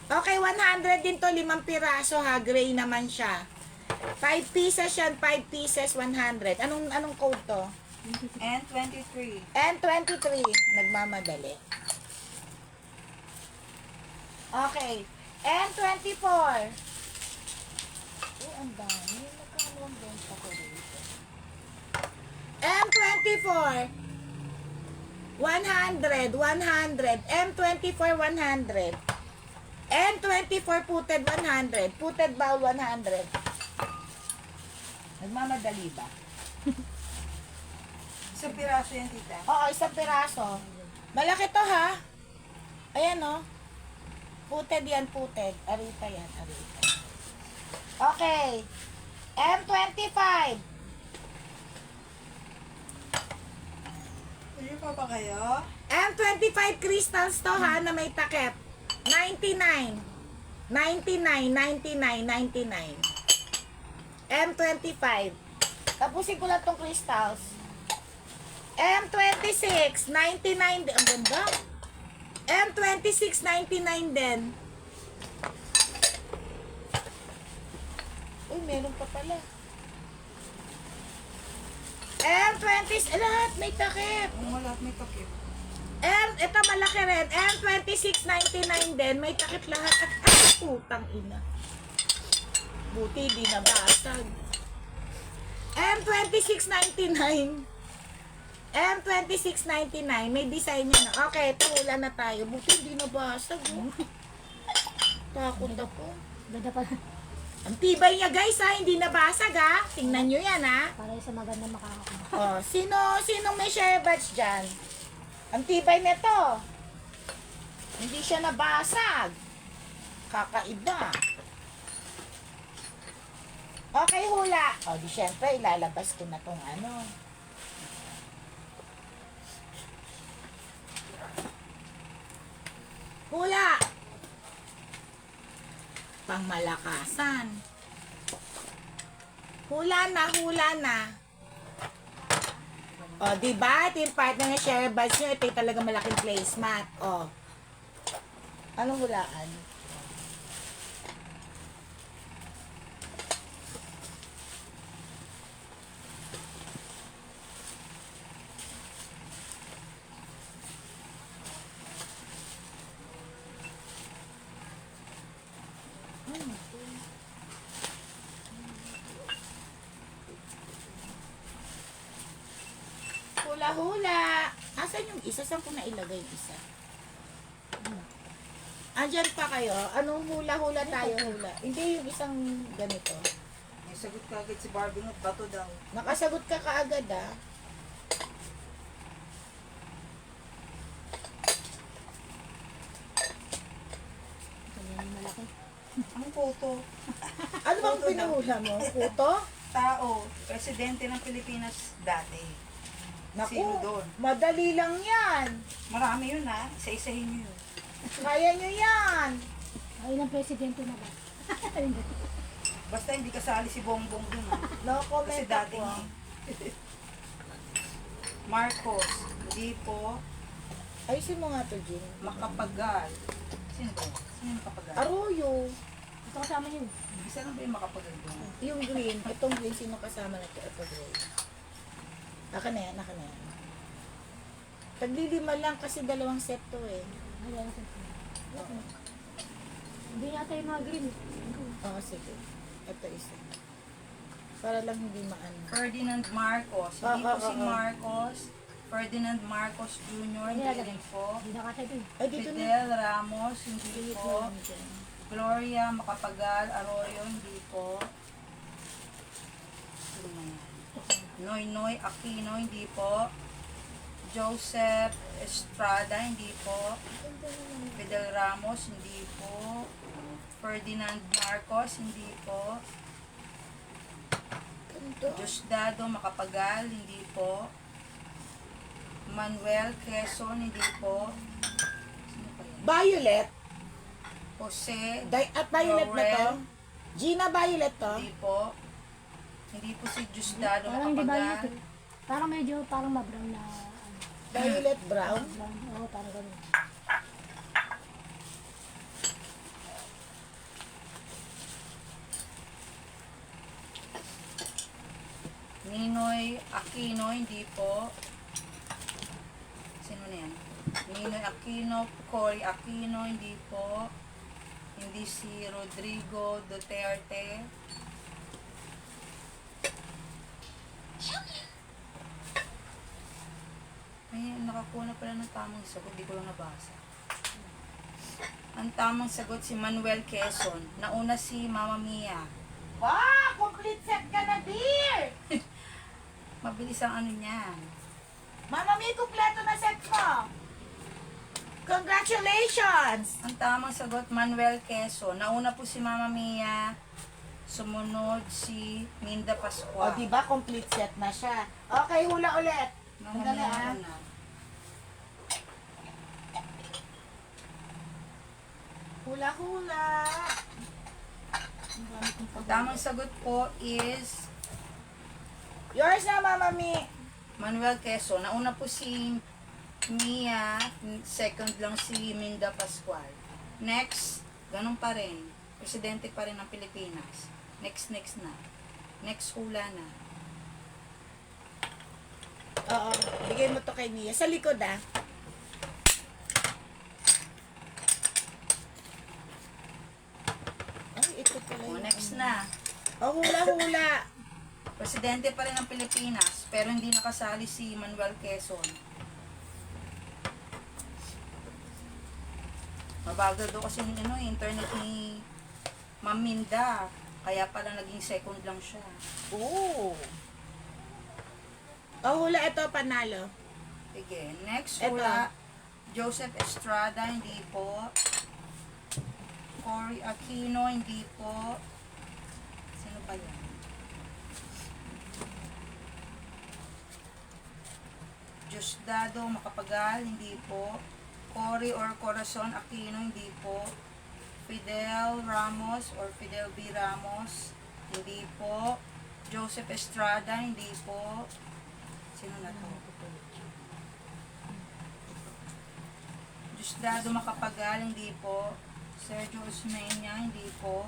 Okay, 100 din to. 5 piraso ha. Gray naman siya. 5 pieces yan. 5 pieces, 100. Anong code to? And 23. N23. Nagmamadali. Okay. N24. Oh, ang dami. Nagkakaroon din pa ko dito. M24. 100. 100. M24, 100. N24 puted 100. Puted bowl 100. Nagmamadali ba? Isang piraso yan, tita. Oo, isang piraso. Malaki to ha. Ayan o. Puted yan, puted. Arita yan, arita. Okay. M25. Hindi pa ba kayo? M25 crystals to ha, na may takip. 99. 99, 99, 99. M25. Tapusin ko lang tong crystals. M26, 99 din. Ang ganda. M26, 99 din. Uy, meron pa pala. M20, lahat may takip. Ang lahat may takip. Ito malaki rin. M26, 99 din. May takip lahat. At putang ina. Buti di nabasag. M26, 99. M2699, may design yun na. Okay, tula na tayo. Buti hindi nabasag. Oh. Takot ako. Ganda pa. Ang tibay niya guys ha, hindi nabasag ha. Tingnan nyo yan ha. Para sa maganda makakakuha. Oh, sinong may share batch dyan? Ang tibay nito. Hindi siya nabasag. Kakaiba. Okay, hula. O, di syempre, ilalabas ko na tong ano. Hula! Pangmalakasan. Hula na, hula na. O, diba? Ito yung part na share badge nyo. Ito yung talaga malaking placemat. O. Anong hulaan? Hula-hula. Asan yung isa? Saan ko na ilagay yung isa? Andyan pa kayo? Anong hula-hula tayo? Hula. Hindi yung isang ganito. May sagot ka agad si Barbie ng bato daw. Nakasagot ka kaagad ah. Ganyan yung malaki. Ang photo. Ano bang Puto pinuhula mo? Puto? Tao, presidente ng Pilipinas dati. Naku, Sino doon? madali lang yan. Marami yun ha. Isa-isahin nyo yun. Kaya nyo yan. Ay, ilang presidente na ba? Basta hindi kasali si Bongbong dun ha. No Kasi comment dati ako. niya. Marcos, hindi po Ayusin mo nga to, Jin. makapagal. Sino po? Sino yung makapagal? Arroyo. Ito kasama yun. Isa lang ba yung makapagal doon? Yung green. Itong green, sino kasama na ito? Ito green. Naka na yan, naka na yan. Taglilima lang kasi dalawang set to eh. Ay, wala sa Hindi yata yung mga green. Oo, sige. Ito isa. Para lang hindi maano. Ferdinand Marcos. Hindi Oo, po si oo. Marcos. Ferdinand Marcos Jr. Hindi rin po. Hindi na kasi ito eh. Ay, dito na. Fidel Ramos. Hindi Dito po. lang dyan. Gloria Macapagal Arroyo. Hindi po. Sino na yan? Noynoy Aquino. Hindi po. Joseph Estrada. Hindi po. Fidel Ramos. Hindi po. Ferdinand Marcos. Hindi po. Ganito. Diosdado Macapagal, hindi po. Manuel Quezon, hindi po. Sino pa yan? Violet. Jose At Violet na to. Laurel, Gina Violet to. hindi po. Hindi po si Diosdado Parang hindi ba yun? Macapagal. Parang medyo parang ma-brown na Violet Brown. brown. Oo, parang ganun. Ninoy Aquino, hindi po. Sino na yan? Ninoy Aquino, Cory Aquino, hindi po. Hindi si Rodrigo Duterte. Ay, nakakuha pala ng tamang sagot. Di ko lang nabasa. Ang tamang sagot si Manuel Quezon. Nauna si Mama Mia. Wow! Complete set ka na, dear! Mabilis ang ano niyan. Mama, may kumpleto na set mo. Congratulations! Ang tamang sagot, Manuel Quezon. Nauna po si Mama Mia. Sumunod si Minda O, Pascual. diba? Complete set na siya. Okay, hula ulit. Mama Sandali, Mia ah. na. Hula-hula. Ang tamang sagot po is Yours na, Mama Mi. Manuel Quezon. Nauna po si Mia. Second lang si Minda Pascual. Next, ganun pa rin. Presidente pa rin ng Pilipinas. Next na. Next hula na. Oo, bigay mo to kay Mia. Sa likod, ah. Ay, ito pala O, yung next ano. na. Oh, hula-hula. Presidente pa rin ng Pilipinas, pero hindi nakasali si Manuel Quezon. Mabagal daw kasi yung internet ni Ma'am Minda. Kaya pala naging second lang siya. Oh. Oh, hula. Ito, panalo. Sige, next Eto. hula, Joseph Estrada, hindi po. Cory Aquino, hindi po. Sino pa yan? Diosdado Macapagal, hindi po. Cory or Corazon Aquino, hindi po. Fidel Ramos or Fidel B. Ramos, hindi po. Joseph Estrada, hindi po. Sino na to? Diosdado Macapagal, hindi po. Sergio Osmeña, hindi po.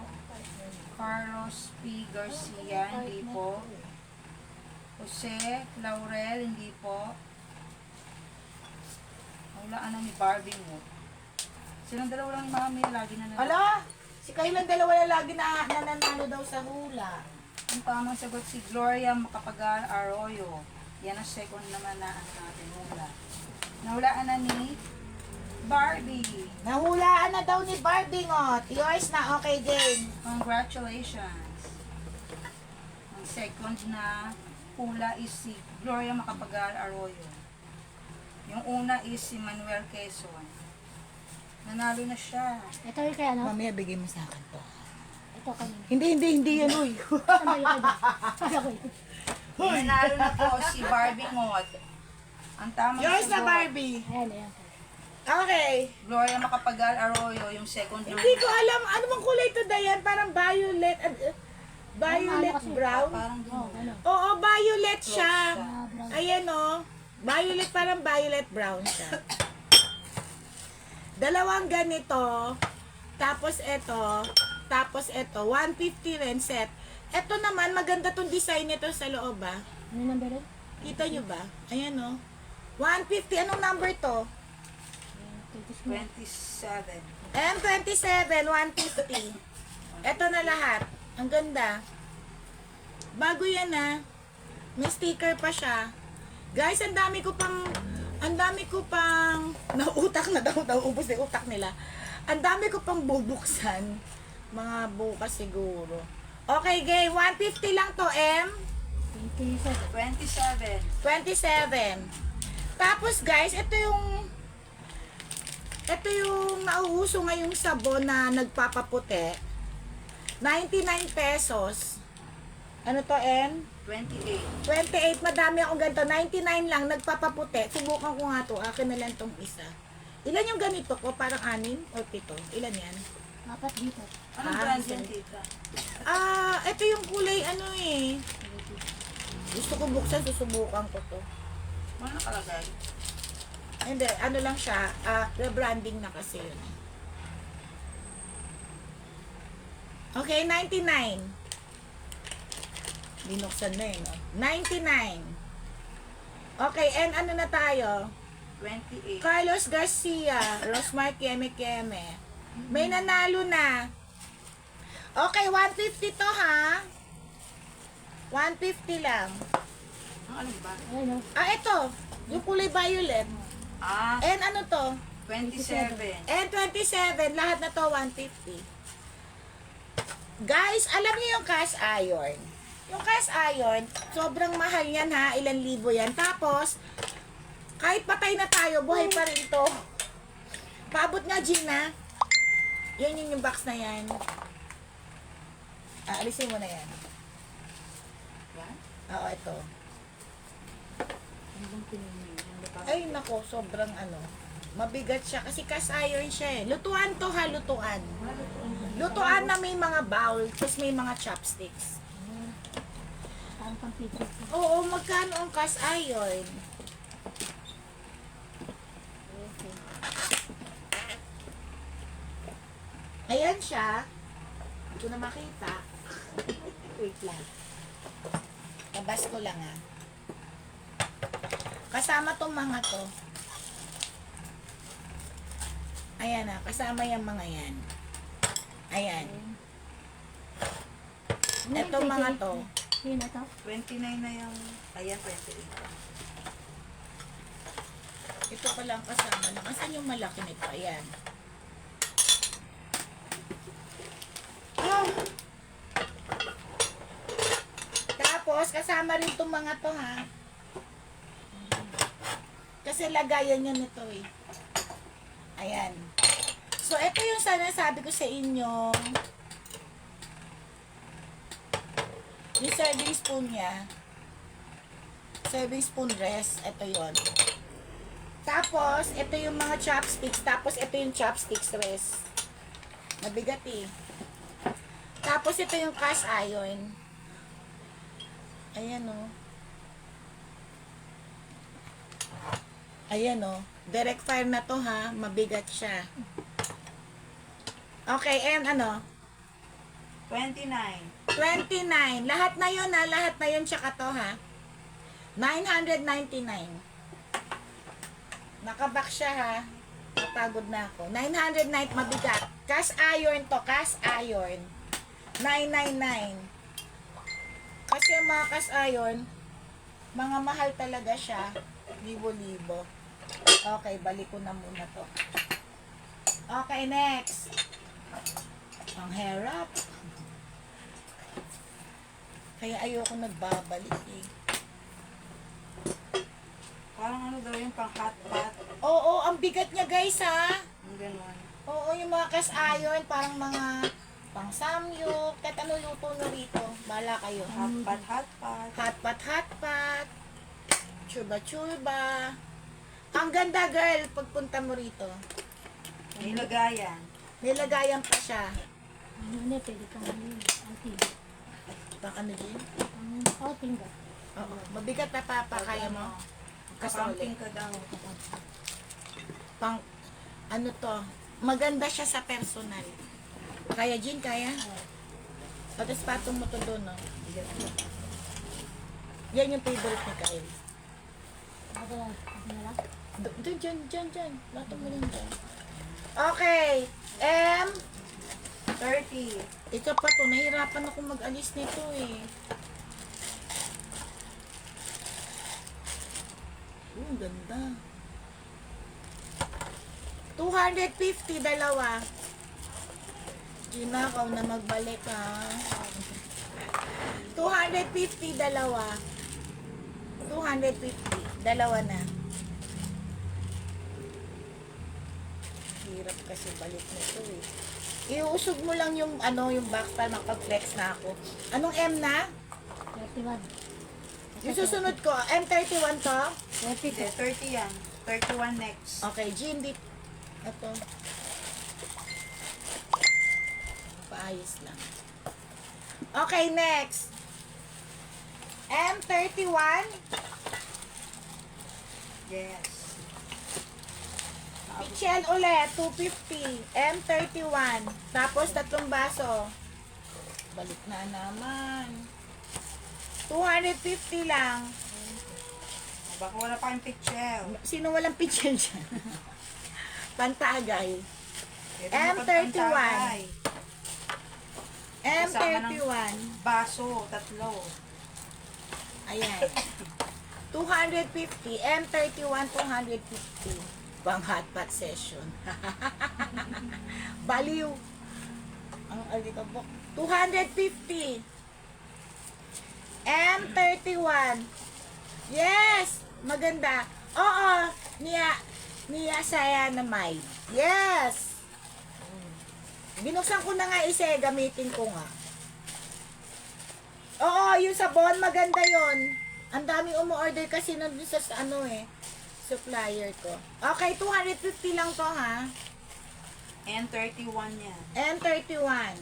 Carlos P. Garcia, hindi po. Jose Laurel, hindi po. Hulaan na ni Barbie mo. Silang dalawa lang ni Mami, lagi na na. Ala, si Kailan dalawa na lagi na nananalo daw sa hula. Ang tamang sagot si Gloria Macapagal Arroyo. Yan ang second naman na ano natin hula. Nahulaan na ni Barbie. Nahulaan na daw ni Barbie ngot. Yours na, okay, Jane. Congratulations. Ang second na hula is si Gloria Macapagal Arroyo. Yung una is si Manuel Quezon. Nanalo na siya. Ito yung kaya, no? Mamaya bigay mo sa akin to. Ito kanina. Hindi yan, uy. Saan ba yung iba? Kala ko ito. Nanalo na po si Barbie Ngot. Ang tamang Yours na, sagot, Barbie. Ayan, ayan. Okay. Gloria Macapagal Arroyo, yung second na. Hindi ko alam, ano bang kulay to, Dayan? Parang violet, violet Ano kasi? brown? Parang Oh, gano'n. ano? Oo, violet siya. Ah, brown. Ayan o. Violet, parang violet brown siya. Dalawang ganito. Tapos ito. Tapos ito. 150 rin set. Ito naman, maganda tong design nito sa loob ah. Ano number yun? Kita nyo ba? Ayan o. 150. Anong number to? 27. M27, 150. Ito na lahat. Ang ganda. Bago yan ah. May sticker pa siya. Guys, ang dami ko pang nautak na daw, ubos na yung utak nila. Ang dami ko pang bubuksan. Mga bukas siguro. Okay, game. 150 lang to, M. 27. 27. 27. Tapos guys, ito yung nauuso ngayong sabon na nagpapaputi. 99 pesos. Ano to, M? 28. 28, madami akong ganito. 99 lang, nagpapaputi. Subukan ko nga to. Akin na lang tong isa. Ilan yung ganito ko? Parang 6 o 7? Ilan yan? Apat dito. Anong Ah, brand sige. yan, tita? Ito yung kulay ano eh. Gusto ko buksan, susubukan ko to. Ano nakalagay? Hindi, ano lang siya. Rebranding na kasi yun. Okay, 99. Binuksan na eh, no? 99. Okay, and ano na tayo? 28. Carlos Garcia, Rosmar Keme Keme. May nanalo na. Okay, 150 to ha. 150 lang. Ano ba? Ayan, no? Ito. Yung kulay violet. Ah, And ano to? 27. And 27. Lahat na to 150. Guys, alam niyo yung cast iron. Yung cast iron, sobrang mahal yan ha. Ilan libo yan. Tapos, kahit patay na tayo, buhay pa rin to. Paabot nga, Gina. Yan yung box na yan. Alisin mo na yan. Yan. Oo, ito. Ano bang pinili? Ay, nako, sobrang ano. Mabigat siya kasi cast iron siya eh. Lutuan to ha, lutuan. Lutuan na may mga bowl, tapos may mga chopsticks. Parang pampito. Oo, magkano ang cast iron? Okay. Ayan siya. Hindi ko na makita. Wait lang. Tabas ko lang ha. Kasama tong mga to. Ayan na, kasama yung mga yan. Ayan. Etong mga to. Yun na to. 29 na yung... Ayan, 28. Ito pa lang kasama lang. Asan yung malaki nito? Ayan. Ah! Tapos, kasama rin itong mga to ha. Kasi lagayan niya nito eh. Ayan. So, ito yung sana sabi ko sa inyo. Yung serving spoon niya. Serving spoon rest. Ito yon. Tapos, ito yung mga chopsticks. Tapos, ito yung chopsticks rest. Mabigat eh. Tapos, ito yung cast iron. Ayan o. Ayan o. Direct fire na to ha. Mabigat siya. Okay, and ano? 29. 29. Lahat na yun ha. Lahat na yun tsaka to ha. 999. Nakabox siya ha. Napagod na ako. 909 mabigat. Cast iron to. Cast iron. 999. Kasi ang mga cast iron, mga mahal talaga siya. Libo-libo. Okay, balik ko na muna to. Okay, next. Ang hair wrap. Kaya ayoko nagbabalik eh. Parang ano daw yung pang hot pot. Oo, ang bigat niya guys ha. Ang ganun. Oo, yung mga cast iron, parang mga pang samyuk. Kahit ano luto nyo rito. Bala kayo. Hot pot, hot pot. Hot pot. Churba. Ang ganda girl, pagpunta mo rito. May lagayan. May lagayan pa siya. Ano na, pwede kang outing. Baka na din. Ang outing ba? Oo. Mabigat na papa, kaya mo? Kapamping Kasole. ka daw. Pang, ano to, maganda siya sa personal. Kaya Jean, kaya? O, tapos patong mo to doon, no? Yan yung favorite ni Kyle. Ako na lang. Diyan. Patong mo lang dyan. Okay. 30. Ito pa to, nahirapan ako mag-alis nito eh. Ang ganda. 250, dalawa. Ginakaw na magbalik ha. 250, dalawa. 250, dalawa na. Hirap kasi balik nito eh. Iuusog mo lang yung ano, yung box para makapag-flex na ako. Anong M na? 31. Yung susunod ko, M31 to? 30 Hindi, 30 yan. 31 next. Okay, Jean, di... Ito. Paayos lang. Okay, next. M31. Yes. Pichel ulit, 250. M31. Tapos, tatlong baso. Balik na naman. 250 lang. Baka wala pa kayong picture. Sino walang pichel dyan? Pantagay. Pwede mo M31. pagpantagay. M31. Baso, tatlo. Ayan. 250. M31, 250. Pang hot pot session. Baliw. Ang alikabok. 250. M31. Yes! Maganda. Oo. Niya saya na may. Yes! Binuksan ko na nga isa, gamitin ko nga. Oo, yung sabon, maganda yon. Ang daming umu-order kasi nandun sa ano supplier ko. Okay, 250 lang to ha. N31 yan. N31.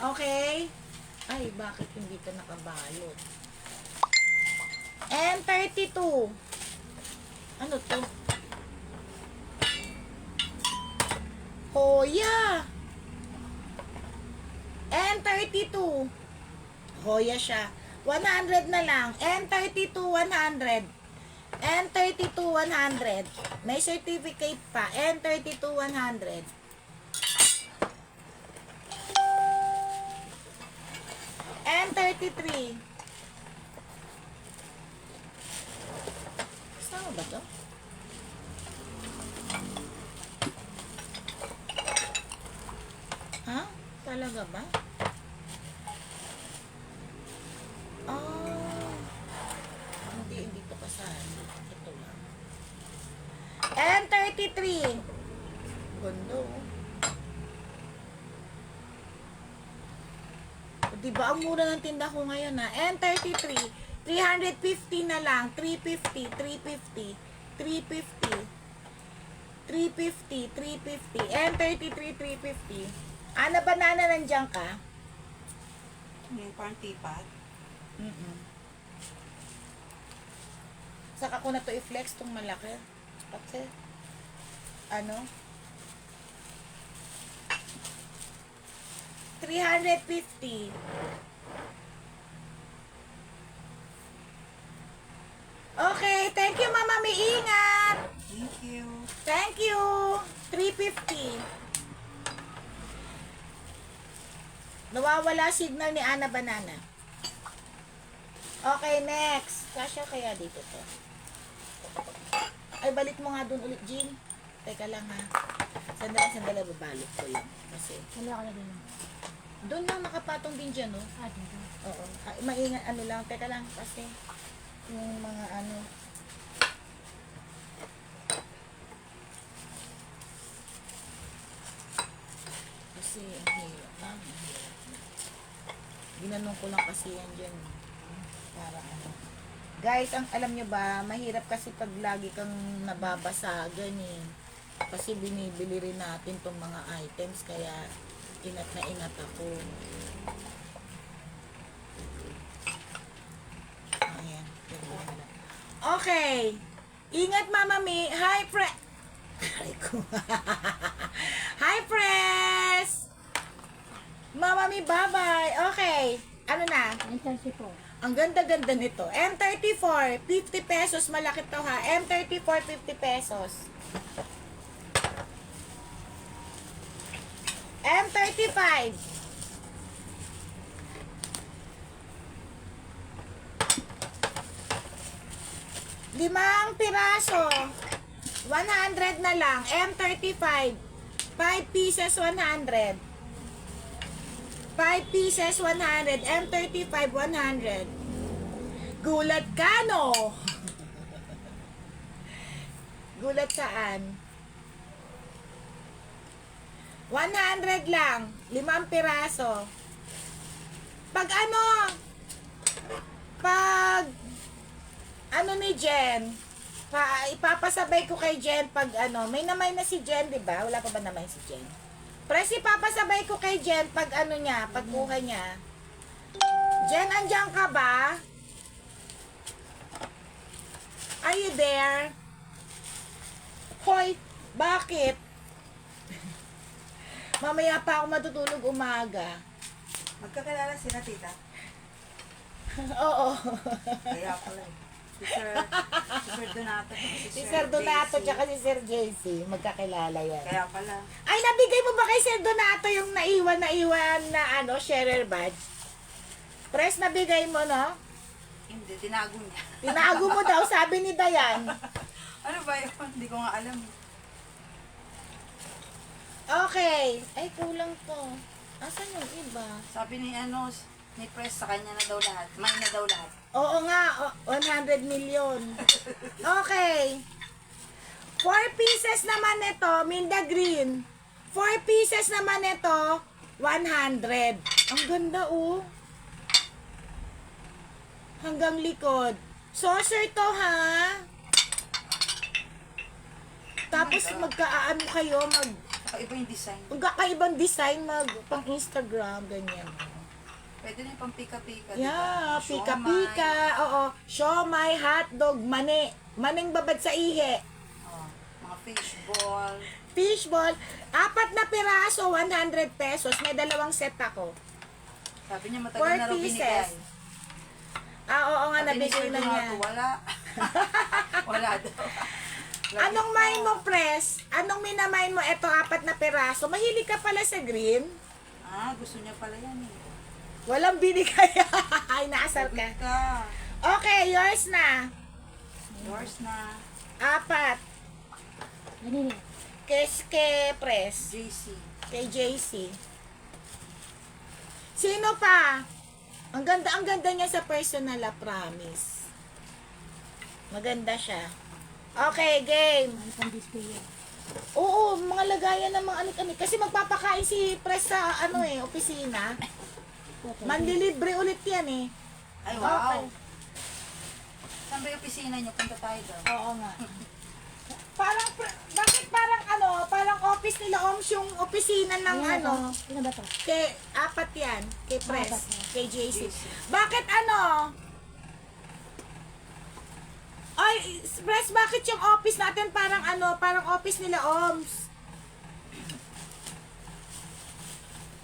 Okay. Ay, bakit hindi ka nakabalot? N32. Ano to? Hoya. N32. Hoya siya. 100 na lang. N32, 100. N32, 100. May certificate pa. N32, 100. N33. Saan ba to? Ha? Talaga ba? Oh. Hindi to kasali. Ito lang. N33. Gondo. Diba ang mura ng tinda ko ngayon na N33. 350 na lang. 350. 350. 350. 350. 350. N33. 350. Ana banana nandiyan ka? Yung parang tipat. Saka ko na to i-flex tong malaki. Kasi, ano? 350. Okay, thank you Mama, may ingat. Thank you. Thank you. 350. Nawawala signal ni Ana Banana. Okay, next. Kasya kaya dito to. Ay, balik mo nga dun ulit, Jean. Teka lang ha. Sandali, babalot ko yun. Kasi, Wala ka na din. doon lang nakapatong din dyan, no? Dito. Oo. Maingat, ano lang. Teka lang, kasi, yung mga ano. Kasi, ang hirap na. Ginanong ko lang kasi yan dyan. Para ano. Guys, ang alam nyo ba, mahirap kasi pag lagi kang nababasagan eh. Kasi binibili rin natin tong mga items, kaya ingat na ingat ako. Ayan. Okay. Ingat Mama Mi. Hi, Aray ko. Hi, Press! Mama Mi, bye-bye. Okay. Ano na? N34. Ang ganda-ganda nito. M34, 50 pesos. Malaki to ha. M34, 50 pesos. M35. Limang piraso. 100 na lang. M35. 5 pieces, 100. 5 pieces, 100. M35, 100. Gulat ka, no? Gulat saan? 100 lang. 5 piraso. Pag ano ni Jen, ipapasabay ko kay Jen pag may namay na si Jen, di ba? Wala pa ba namay si Jen? Presi, papasabay ko kay Jen pag niya, pagkuha niya. Jen, andyan ka ba? Are you there? Hoy, bakit? Mamaya pa ako matutulog umaga. Magkakilala sila, tita. Oo. Kaya pala eh. Si Sir Donato. Si Sir Donato JC. tsaka si Sir JC, magkakilala yan. Kaya pala. Ay, nabigay mo ba kay Sir Donato yung naiwan na sharer badge? Press, nabigay mo, no? Hindi, tinago niya. Tinago mo daw, sabi ni Dayan. Ano ba yun? Hindi ko nga alam. Okay. Ay, kulang to. Asan yung iba? Sabi ni ni Press sa kanya na daw lahat. May na daw lahat. Oo nga, 100 million. Okay. 4 pieces naman ito, Minda Green. 4 pieces naman ito, 100. Ang ganda oh. Hanggang likod. Saucer to ha. Tapos magkaano kayo, Iba yung design. magkakaibang design, pang Instagram, ganyan. Pwede na yung pang pika-pika, Yeah, diba? pika-pika, oo. Siomay, hotdog, mani. Maning babad sa ihe. Oh, mga fishball. Fishball, 4 na piraso, 100 pesos. May 2 set ako. Sabi niya 4 matagal na raw pieces. binigay. Oo nga, Sabi ni nabigay Sir na niya. Donato, wala. Wala daw. Anong main mo, Pres? Anong minamain mo? Ito, 4 na piraso. Mahilig ka pala sa green? Gusto niya pala yan eh. Walang binigay. Ay, naasar ka. Sabi ka. Okay, yours na. Yours na. 4. Ganun eh. Kay Pres. JC. Kay JC. Sino pa? Ang ganda niya sa personal, promise. Maganda siya. Okay, game. Ano pang display yan? Oo, mga lagayan ng mga anik-anik. Kasi magpapakain si Pres sa opisina. Manlilibre ulit yan eh. Ay, wow. Okay. Saan ba yung opisina niyo? Punta tayo doon. Oo nga. Bakit parang office nila Oms yung opisina ng Ano ba to? kay 4 yan, kay Pres, 4 kay JC. JC. Bakit Ay, Pres, bakit yung office natin parang office nila Oms?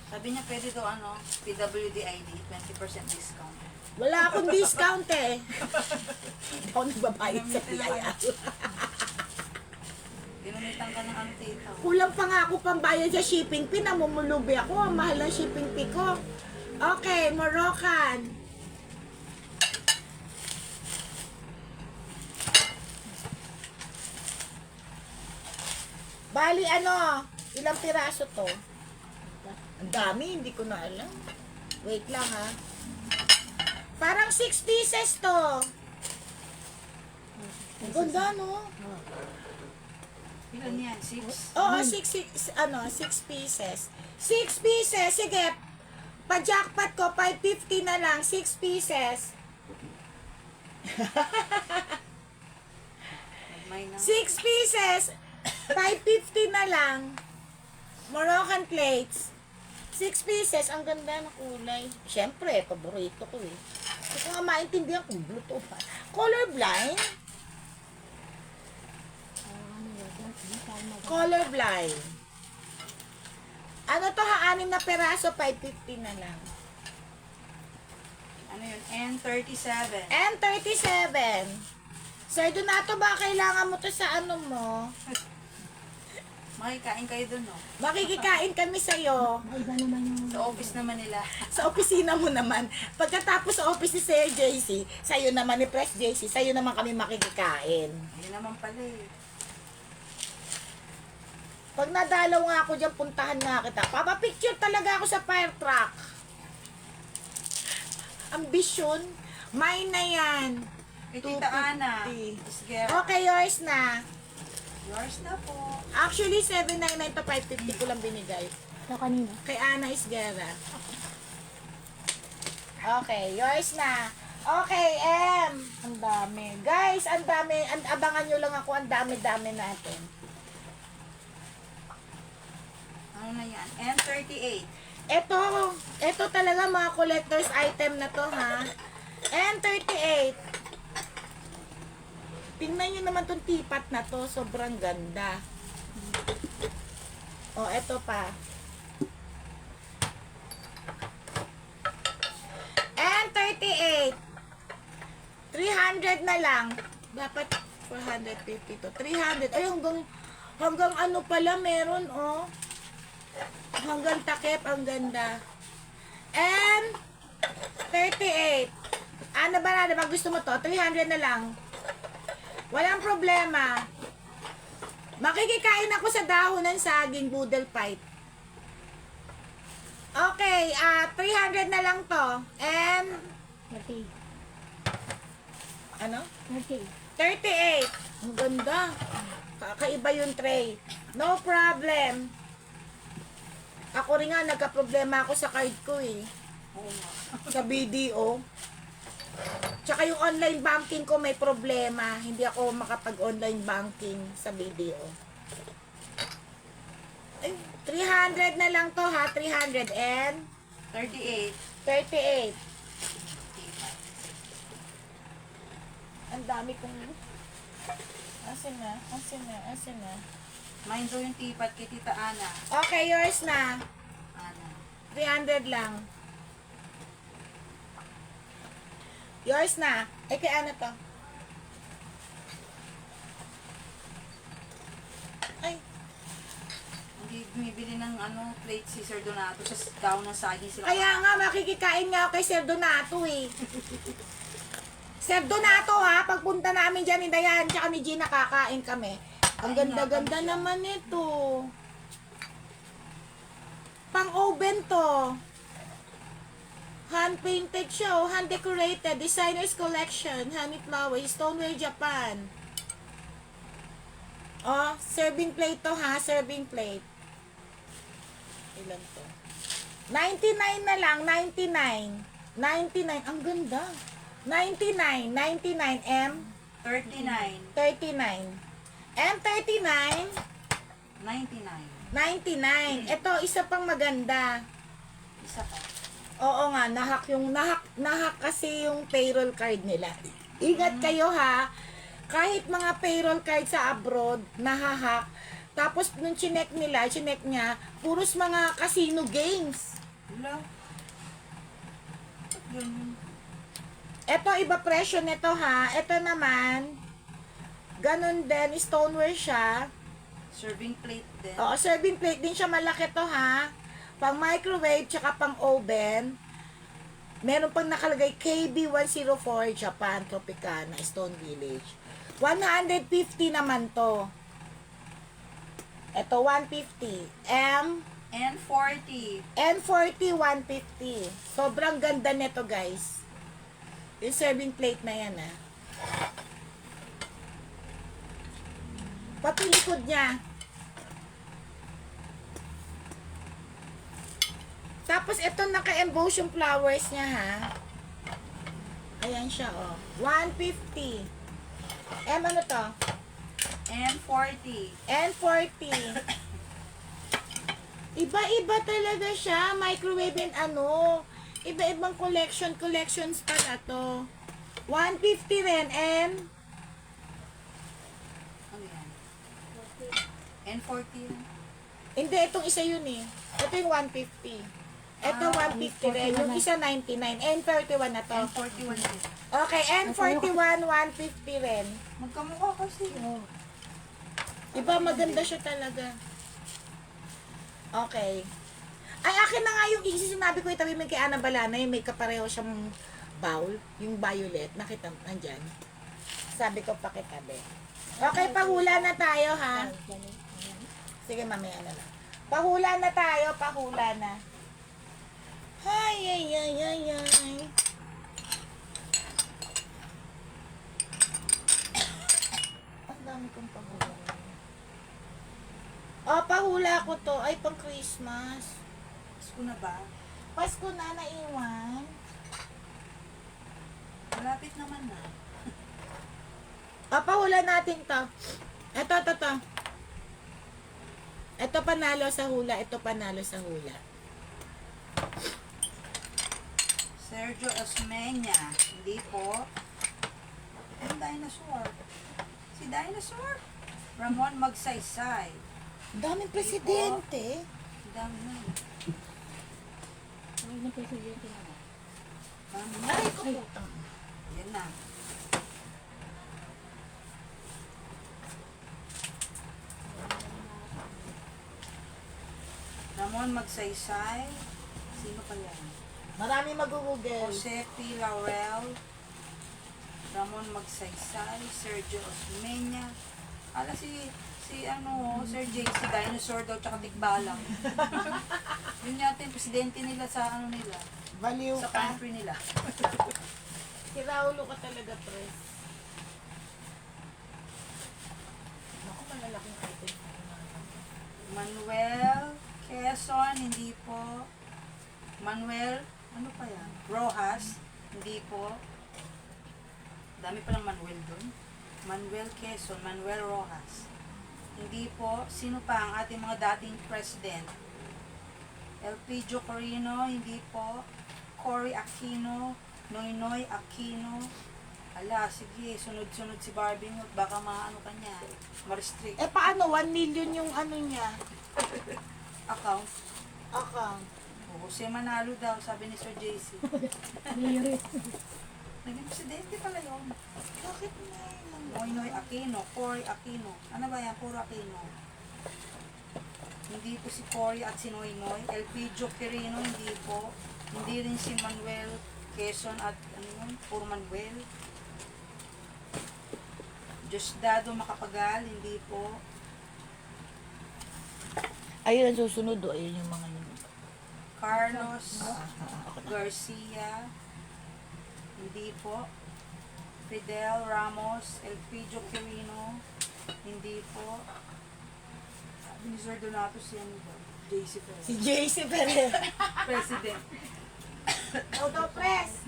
Sabi niya pwede daw PWD ID, 20% discount. Wala akong discount eh. Hindi ako nagbabayad sa PIR. Ginamitan ka ng tita. Kulang pa nga ako pambayad sa shipping fee. Namumulubi ako. Ang mahal ng shipping fee ko. Okay, Moroccan. Bali, ilang piraso to? Ang dami, hindi ko na alam. Wait lang ha. Parang 6 pieces to. Ang ganda, no? Ilan yan? 6? Oo, 6 pieces. 6 pieces, sige. Pa-jackpot ko, 550 na lang. 6 pieces. May na. 6 pieces. 550 na lang. Moroccan plates. 6 pieces. Ang ganda ng kulay. Siyempre, paborito ko eh. Hindi ko nga maintindihan kung Bluetooth pa. Colorblind? Colorblind. Ano to ha? 6 na peraso, 550 na lang. Ano yun? N37. N37. Sir Donato, ba kailangan mo to sa mo? Makikain kayo dun, no? Makikikain kami sa'yo. Iba naman yung... Sa office naman nila. Sa opisina mo naman. Pagkatapos sa office ni Sir JC, sa'yo naman ni Press JC, sa'yo naman kami makikikain. Ayun naman pala eh. Pag nadalaw nga ako dyan, puntahan nga kita. Papapicture talaga ako sa fire truck. Ambition. Mine na yan. Kay Tita Ana. 250. Isgera. Okay, yours na. Yours na po. Actually, 799 to 550 ko lang binigay. Ito kanina. Kay Ana Isguera. Okay, yours na. Okay, ang dami. Guys, ang dami. Abangan nyo lang ako, ang dami-dami natin. Ano na yan? N38. Ito talaga mga collector's item na to, ha. N38. Tingnan nyo naman tong tipat na to. Sobrang ganda. O, ito pa. N38. 300 na lang. Dapat 450 to. 300. Ay, hanggang ano pala meron, oh. Hanggang takip, ang ganda. N38. Ano ba na? Diba gusto mo to? 300 na lang. Walang problema. Makikikain ako sa dahon ng saging boodle fight. Okay, 300 na lang to. And, 30. ano? 30. 38. Ang ganda. Kakaiba yung tray. No problem. Ako rin nga, nagka-problema ako sa card ko eh. Oo nga. Sa BDO. Tsaka yung online banking ko may problema. Hindi ako makapag-online banking sa BDO. Ay, 300 na lang to ha. 300 and 38. 38. Ang dami kong... Asin na. Mine daw yung tipat kay Tita Ana. Okay, yours na. Ana. 300 lang. Yours na. Eh, kay ano to? Ay, Hindi bumibili ng plate si Sir Donato sa daw ng saging sila. kaya nga, makikikain nga ako kay Sir Donato eh. Sir Donato ha, pagpunta namin dyan ni Dayan, tsaka ni Gina, kakain kami. Ang ganda-ganda naman ito. Pang-oven to. Hand-painted siya, oh. Hand-decorated. Designer's collection. Honey flower. Stoneware, Japan. Oh, serving plate to ha. Serving plate. Ilan to? 99 na lang. 99. 99. Ang ganda. 99. 99. M. 39. 39. M39. 99. 99. Ito, isa pang maganda. Isa pa. Oo nga, nahak kasi yung payroll card nila. Ingat kayo ha, kahit mga payroll card sa abroad, nahahak. Tapos nung chinek niya, puros mga casino games. Wala. Ganun. Ito, iba presyo nito ha. Ito naman, ganun din, stoneware siya. Serving plate din. Oo, serving plate din siya, malaki to ha. Pang microwave, tsaka pang oven. Meron pang nakalagay KB104 Japan Tropicana Stone Village. 150 naman to. Ito 150. And 40. N40 150. Sobrang ganda nito, guys. Yung serving plate na yan, ha. Pati likod niya. Tapos, ito naka-emboss yung flowers niya, ha. Ayan siya, oh. 150. Ano to? And 40. N40. Iba-iba talaga siya. Microwave and ano. Iba-ibang collections pala to. 150 rin, and Ano yan? And 40. hindi, itong isa yun eh. Ito yung 150. Ito 150 rin. Yung isa 99. N31 na to. And 41 din. Okay, N41, 150 rin. Magkamukha kasi. Diba, maganda siya talaga. Okay. Ay, akin na nga yung sinabi ko, itabi mo kay Ana Balana, yung may kapareho siyang bowl, yung violet. Nakita, nandyan. Sabi ko, pakitabi. Okay, pahula na tayo, ha? Sige, mamaya na lang. Pahula na tayo, pahula na. Ay, ay, ay, ay, ay. Ang dami kong pahula. Oh, pahula ko to. Ay, pang Christmas. Pasko na ba? Pasko na naiwan. Malapit naman na. Oh, pahula natin to. Ito. Ito panalo sa hula. Ito panalo sa hula. Sergio Osmeña. Hindi po. Ang dinosaur. Si dinosaur. Ramon Magsaysay. Ang daming presidente. Ang dami na. Huwag na presidente naman. Dami na. Ay, kaputang. Yan na. Ramon Magsaysay. Sino pa yan? Marami mag-google. Jose P. Laurel. Ramon Magsaysay. Sergio Osmeña. Ala si Sir J. Si dinosaur daw tsaka tikbalang. Yun yata yung presidente nila sa nila. Baliw Sa ka. country nila. Si Raulo ka talaga, pres. Naku, malalaking item. Manuel Quezon, hindi po. Manuel, ano pa yan? Rojas, hindi po. Dami pa ng Manuel doon. Manuel Quezon, Manuel Rojas. Hindi po. Sino pa ang ating mga dating president? Elpidio Corino, hindi po. Cory Aquino, Noynoy Aquino. Ala, sige, sunod-sunod si Barbie mo. Baka maano ka niya. Ma-restrict. Eh, paano? 1 million yung ano niya? Account. Account. Oo, siya manalo daw, sabi ni Sir JC. Mayor. Naging presidente pala yun. Bakit na lang? Noynoy Aquino, Cory Aquino. Ano ba yan? Puro Aquino. Hindi po si Cory at si Noynoy. Elpidio Quirino, hindi po. Hindi rin si Manuel Quezon at ano yun? Puro Manuel. Diosdado Macapagal, hindi po. Ayun ang susunod do. Ayun yung mga yun. Carlos Okay na. Garcia, hindi po. Fidel Ramos, Elpidio Quirino, hindi po. Sabi ni Sir Donato si ano ba? JC Perez. Si JC Perez. President. Auto press.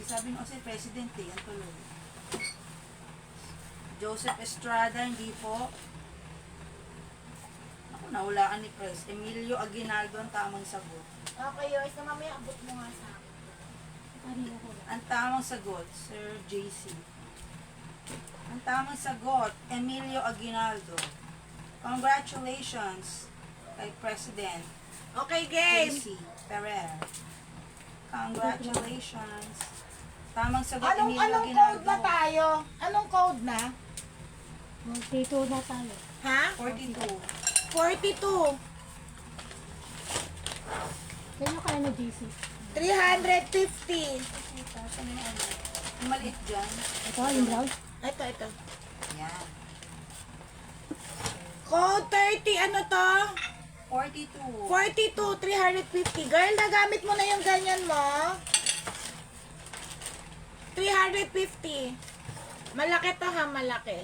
Sabi mo kasi president eh, yan tuloy. Joseph Estrada, hindi po. Ako, nahulaan ni Pres. Emilio Aguinaldo ang tamang sagot. Okay, yours na mamaya abot mo nga sa akin. Kanina ko. Ang tamang sagot, Sir JC. Ang tamang sagot, Emilio Aguinaldo. Congratulations kay President Okay, game. JC Ferrer. Congratulations. Tamang sagot, Anong Emilio code Aguinaldo. na tayo? Anong code na? Magtito na tayo. Ha? 42. 42. Kaya kaya na JC. 350. Saan yung ano? Yung maliit dyan. Ito, yung brown. Ito. Yan. Code 30, ano to? 42. 42, 350. Girl, nagamit mo na yung ganyan mo. 350. Malaki to ha, malaki.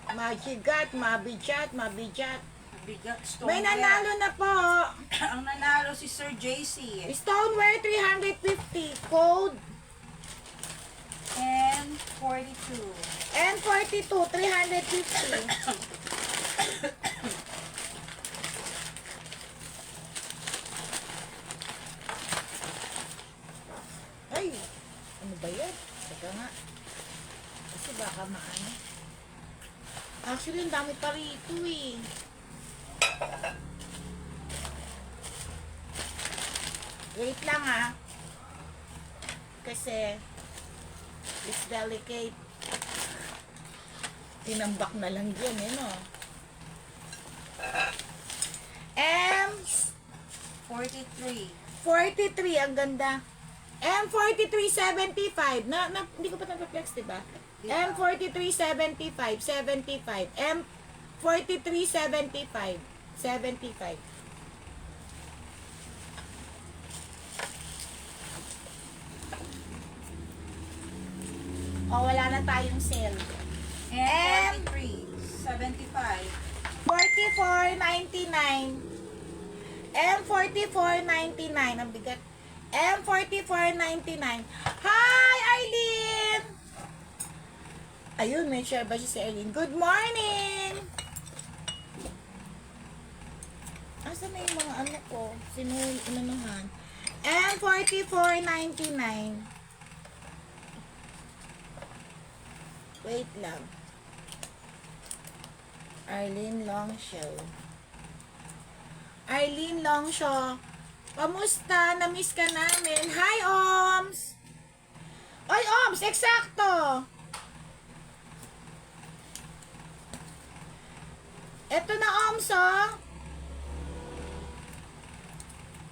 Mabigat, mabijat. Bigat May stoneware. nanalo na po. Ang nanalo si Sir JC. Stoneware 350. Code And 42. N42, 350. Ay, ano ba yan? Teka nga. Kasi baka maano. Actually, ang dami pa rito eh. Wait lang ha. Kasi, it's delicate. Tinambak na lang yun, eh, no? M 43. 43, ang ganda. M4375. Hindi ko pa na-reflex, diba? M4375, 75. M4375, 75. O, wala na tayong sale. And 43. 75. 44.99. M44.99. Ang bigat. M44.99. Hi, Eileen! Ayun, may share ba siya si Eileen? Good morning! Asa na yung mga ano ko? Sino yung inanuhan? M44.99. Wait lang. Arlene Longshow. Arlene Longshow. Kamusta? Na-miss ka namin. Hi, Oms! Oy, Oms! Eksakto! Eto na, Oms, oh.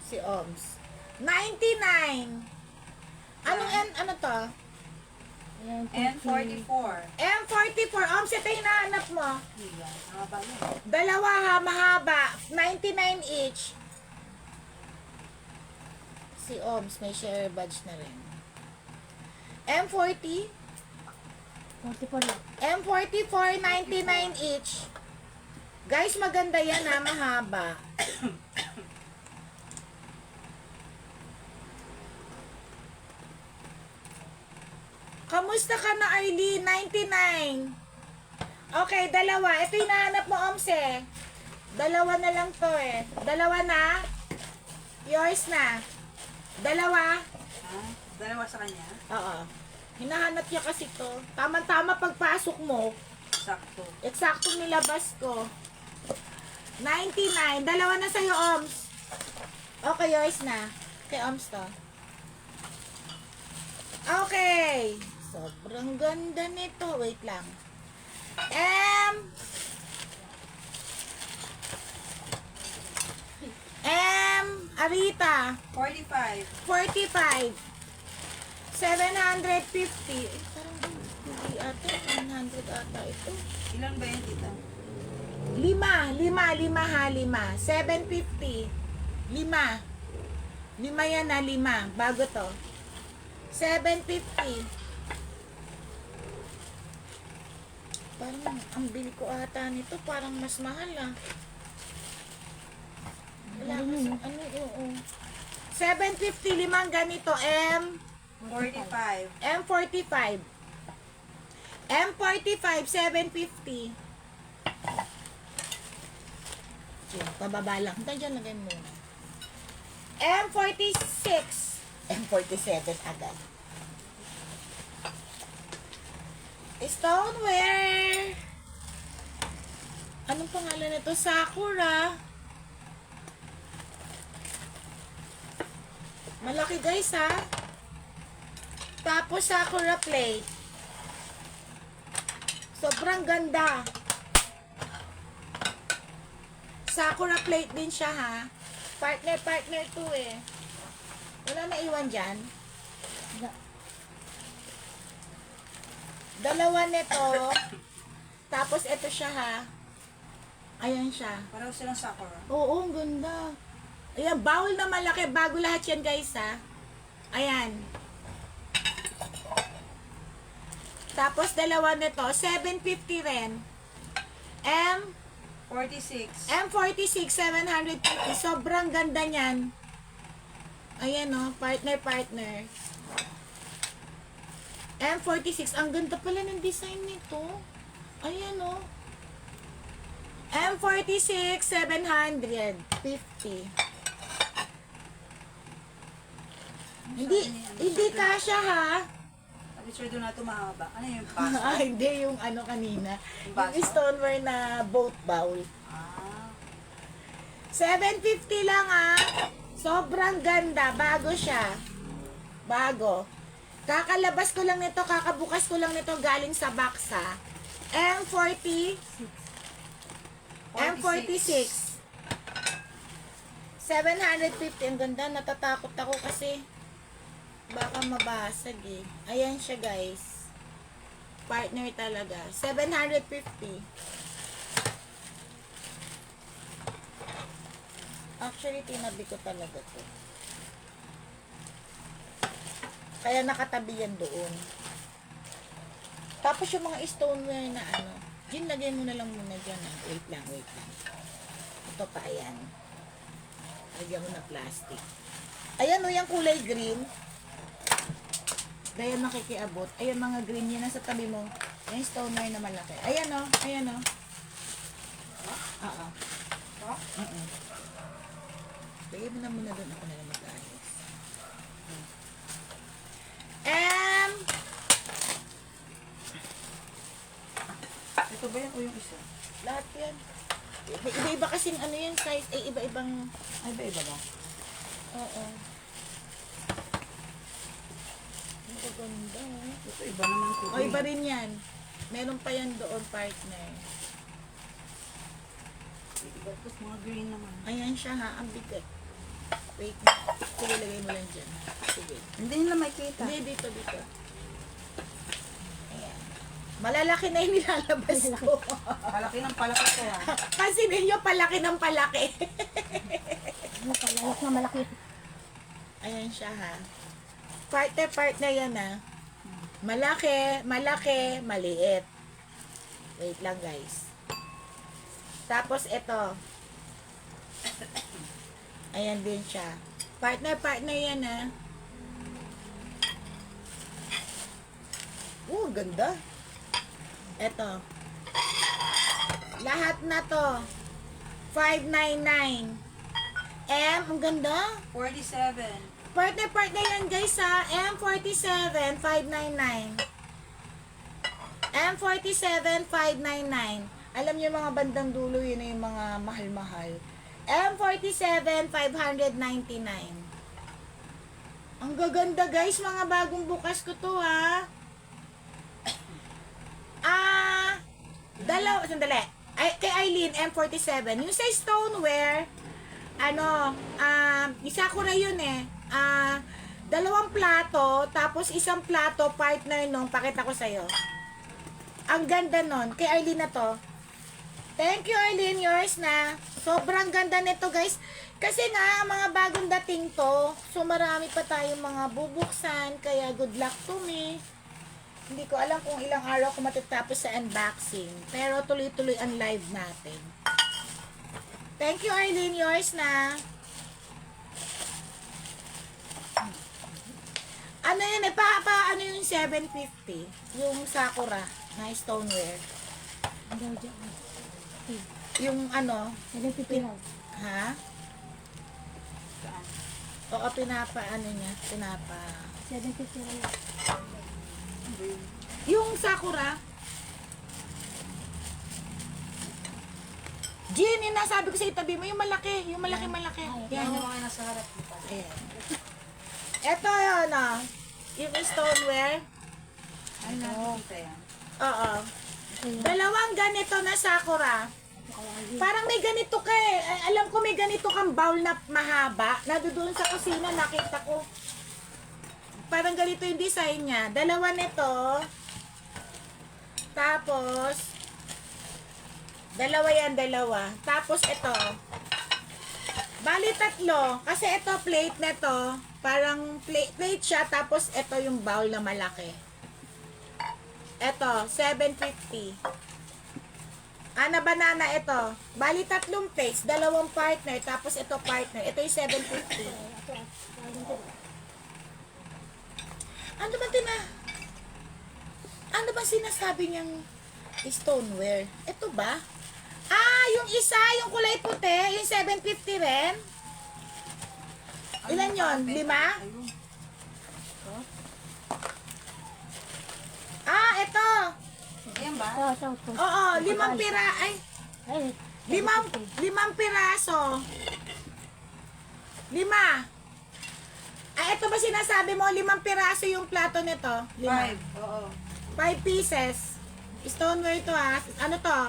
Si Oms. 99. Ano to? Ayan, And 44. M44. Oms, ito yung hinahanap mo. Yan. Haba yun. Dalawa ha, mahaba. 99 each. Si Oms, may share badge na rin. M40. 44 lang. M44, 99 each. Guys, maganda yan ha, mahaba. Kamusta ka na, Arlene? 99. Okay, dalawa. Ito yung nahanap mo, Omse. Dalawa na lang to eh. Dalawa na. Yours na. Dalawa. Ah, dalawa sa kanya. Oo. Hinahanap niya kasi to. Tama-tama pagpasok mo. Sakto. Eksakto nilabas ko. 99. Dalawa na sa'yo, Oms. Okay, yours na. Kay Oms to. Okay. Sobrang ganda nito. Wait lang. Arita. 45. 45. 750. Parang hindi ata. 100 ata ito. Ilan ba yan, tita? Lima ha, 750. Lima yan na, 5. Bago to. 750. Parang, ang bili ko ata nito, parang mas mahal ah. Wala mas, ano, oo. 750, 5 ganito, 45. M45. M45, 750. Yan, pababa lang. Diyan lagay mo. M46. M47 agad. Stoneware. Anong pangalan nito? Sakura. Malaki guys ha. Tapos Sakura plate. Sobrang ganda. Sakura plate din siya ha. Partner to eh. Wala na iwan dyan. Wala. Dalawa nito. Tapos ito siya ha. Ayan siya. Pareho silang Sakura. Oo, ang ganda. Ayan, bowl na malaki. Bago lahat yan guys ha. Ayan. Tapos dalawa nito. 750 rin. 46. M46, 750. Sobrang ganda niyan. Ayan o, partner. M46, ang ganda pala ng design nito. Ayan o. M46, 750. Hindi kasha ha. Sabi sure doon na ito mahaba. Ano yung baso? Hindi yung ano kanina. Yung baso? Yung stoneware na boat bowl. Ah. 750 lang ah. Sobrang ganda. Bago siya. Bago. Kakalabas ko lang nito, kakabukas ko lang nito galing sa box ha. M40. M46. 750. Ang ganda. Natatakot ako kasi baka mabasag eh. Ayan siya guys. Partner talaga. 750. Actually, tinabi ko talaga to. Kaya nakatabi yan doon. Tapos yung mga stoneware na ano, Jin, lagay mo na lang muna dyan. Ah. Wait lang. Ito pa, ayan. Lagyan mo na plastic. Ayan o, yung kulay green. Ayan makikiabot. Ayan mga green yan nasa tabi mo. Yung stoneware na malaki. Ayan o. Oo. Lagay mo na muna doon. Ako na lang mag-ayos. Ito ba yan o yung isa? Lahat yan. Iba-iba kasing ano yan size. Iba-ibang... Ay, iba ba? Oo. Ang ganda. Ito iba naman ito. O, iba rin yan. Meron pa yan doon, partner. Iba ito, mga green naman. Ayan siya ha, ang bigat. Wait, sige, lagay mo lang dyan. Sige. Hindi nila makita. Hindi, dito. Ayan. Malalaki na yung nilalabas ko. Palaki ng palaki ko ha. Kasi ninyo, palaki ng palaki. Ano palayok na malaki. Ayan siya ha. Partner yan ha. Malaki, malaki, maliit. Wait lang guys. Tapos ito. Ayan din siya. Partner yan ah. Ganda. Ito. Lahat na to. 599. Ang ganda. 47. Partner yan guys ha. M47, 599. M47, 599. Alam niyo mga bandang dulo, yun na yung mga mahal-mahal. M47, 599. Ang gaganda guys, mga bagong bukas ko to ha. Sandali. Kay Eileen, M47. Yung sa stoneware, Sakura yun eh. 2 plato, tapos 1 plato, partner nung, pakita ko sa'yo. Ang ganda nun. Kay Eileen na to. Thank you, Eileen. Yours na. Sobrang ganda nito, guys. Kasi nga, mga bagong dating to. So, marami pa tayong mga bubuksan. Kaya, good luck to me. Hindi ko alam kung ilang araw ko matatapos sa unboxing. Pero, tuloy-tuloy ang live natin. Thank you, Eileen. Yours na. Ano yun eh? Ano yung 750? Yung Sakura na stoneware. Ang daw dyan. Yung ano? 750 raw. Ha? Saan? Oo, pinapa 750 raw. yung Sakura. Jean, yung nasabi ko sa itabi mo, yung malaki. Yung malaki. Yan Yan. yung mga nasa harap dito. Ayan. Ito yun, yung stoneware. Ay, nakikita yan. Oo. Dalawang ganito na Sakura. Parang may ganito ka eh. Alam ko may ganito kang bowl na mahaba. Doon sa kusina, nakita ko. Parang ganito yung design niya. Dalawa nito. Tapos, dalawa. Tapos ito. Bali 3. Kasi ito plate na to. Parang plate siya. Tapos ito yung bowl na malaki. Ito, 750. Banana ito. Bali 3 plates, 2 partner, tapos ito partner. Ito yung 750. Ano ba sinasabi niyang stoneware? Ito ba? Yung isa, yung kulay puti, yung 750 rin. Ilan yon? 5? Ayun. Ito. Ayan ba? Ito. Oo, 5 pira. Ay, Ay, 5 piraso. 5. Ito ba sinasabi mo? 5 piraso yung plato nito? 5. 5. Oo. 5 pieces. Stoneware to ha. Ano to?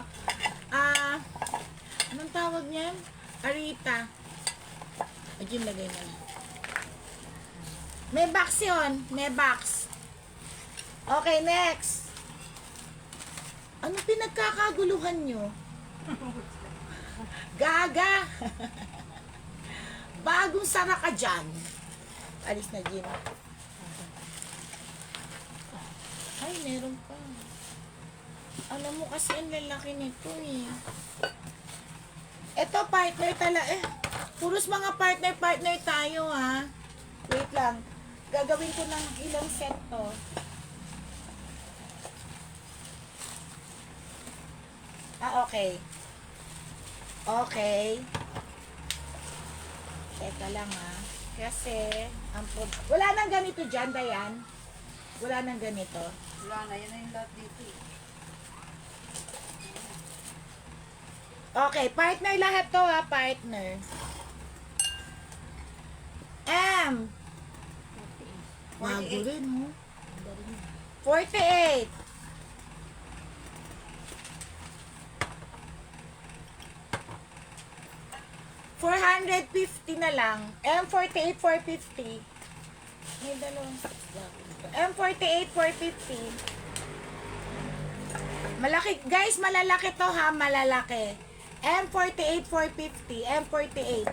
Anong tawag niyan? Arita. Ayun, lagay mo na. May box yun. May box. Okay, next. Ano pinagkakaguluhan nyo? Gaga. Bagong sara ka dyan. Alis na, Jim. Ay, meron pa. Alam mo kasi ang lalaki nito eh. Ito, partner puros mga partner tayo ha. Wait lang. Gagawin ko ng ilang set to. Okay. Okay. Teka lang ha. Kasi, wala nang ganito dyan, Dayan. Wala nang ganito. Wala na. Yan na yung lahat dito eh. Okay, partner lahat to ha, partner. Bago rin, no? 48. $450 na lang. M48, 450. May dalawang M48, 450. Malaki. Guys, malalaki to ha. Malalaki. M48, 450. M48.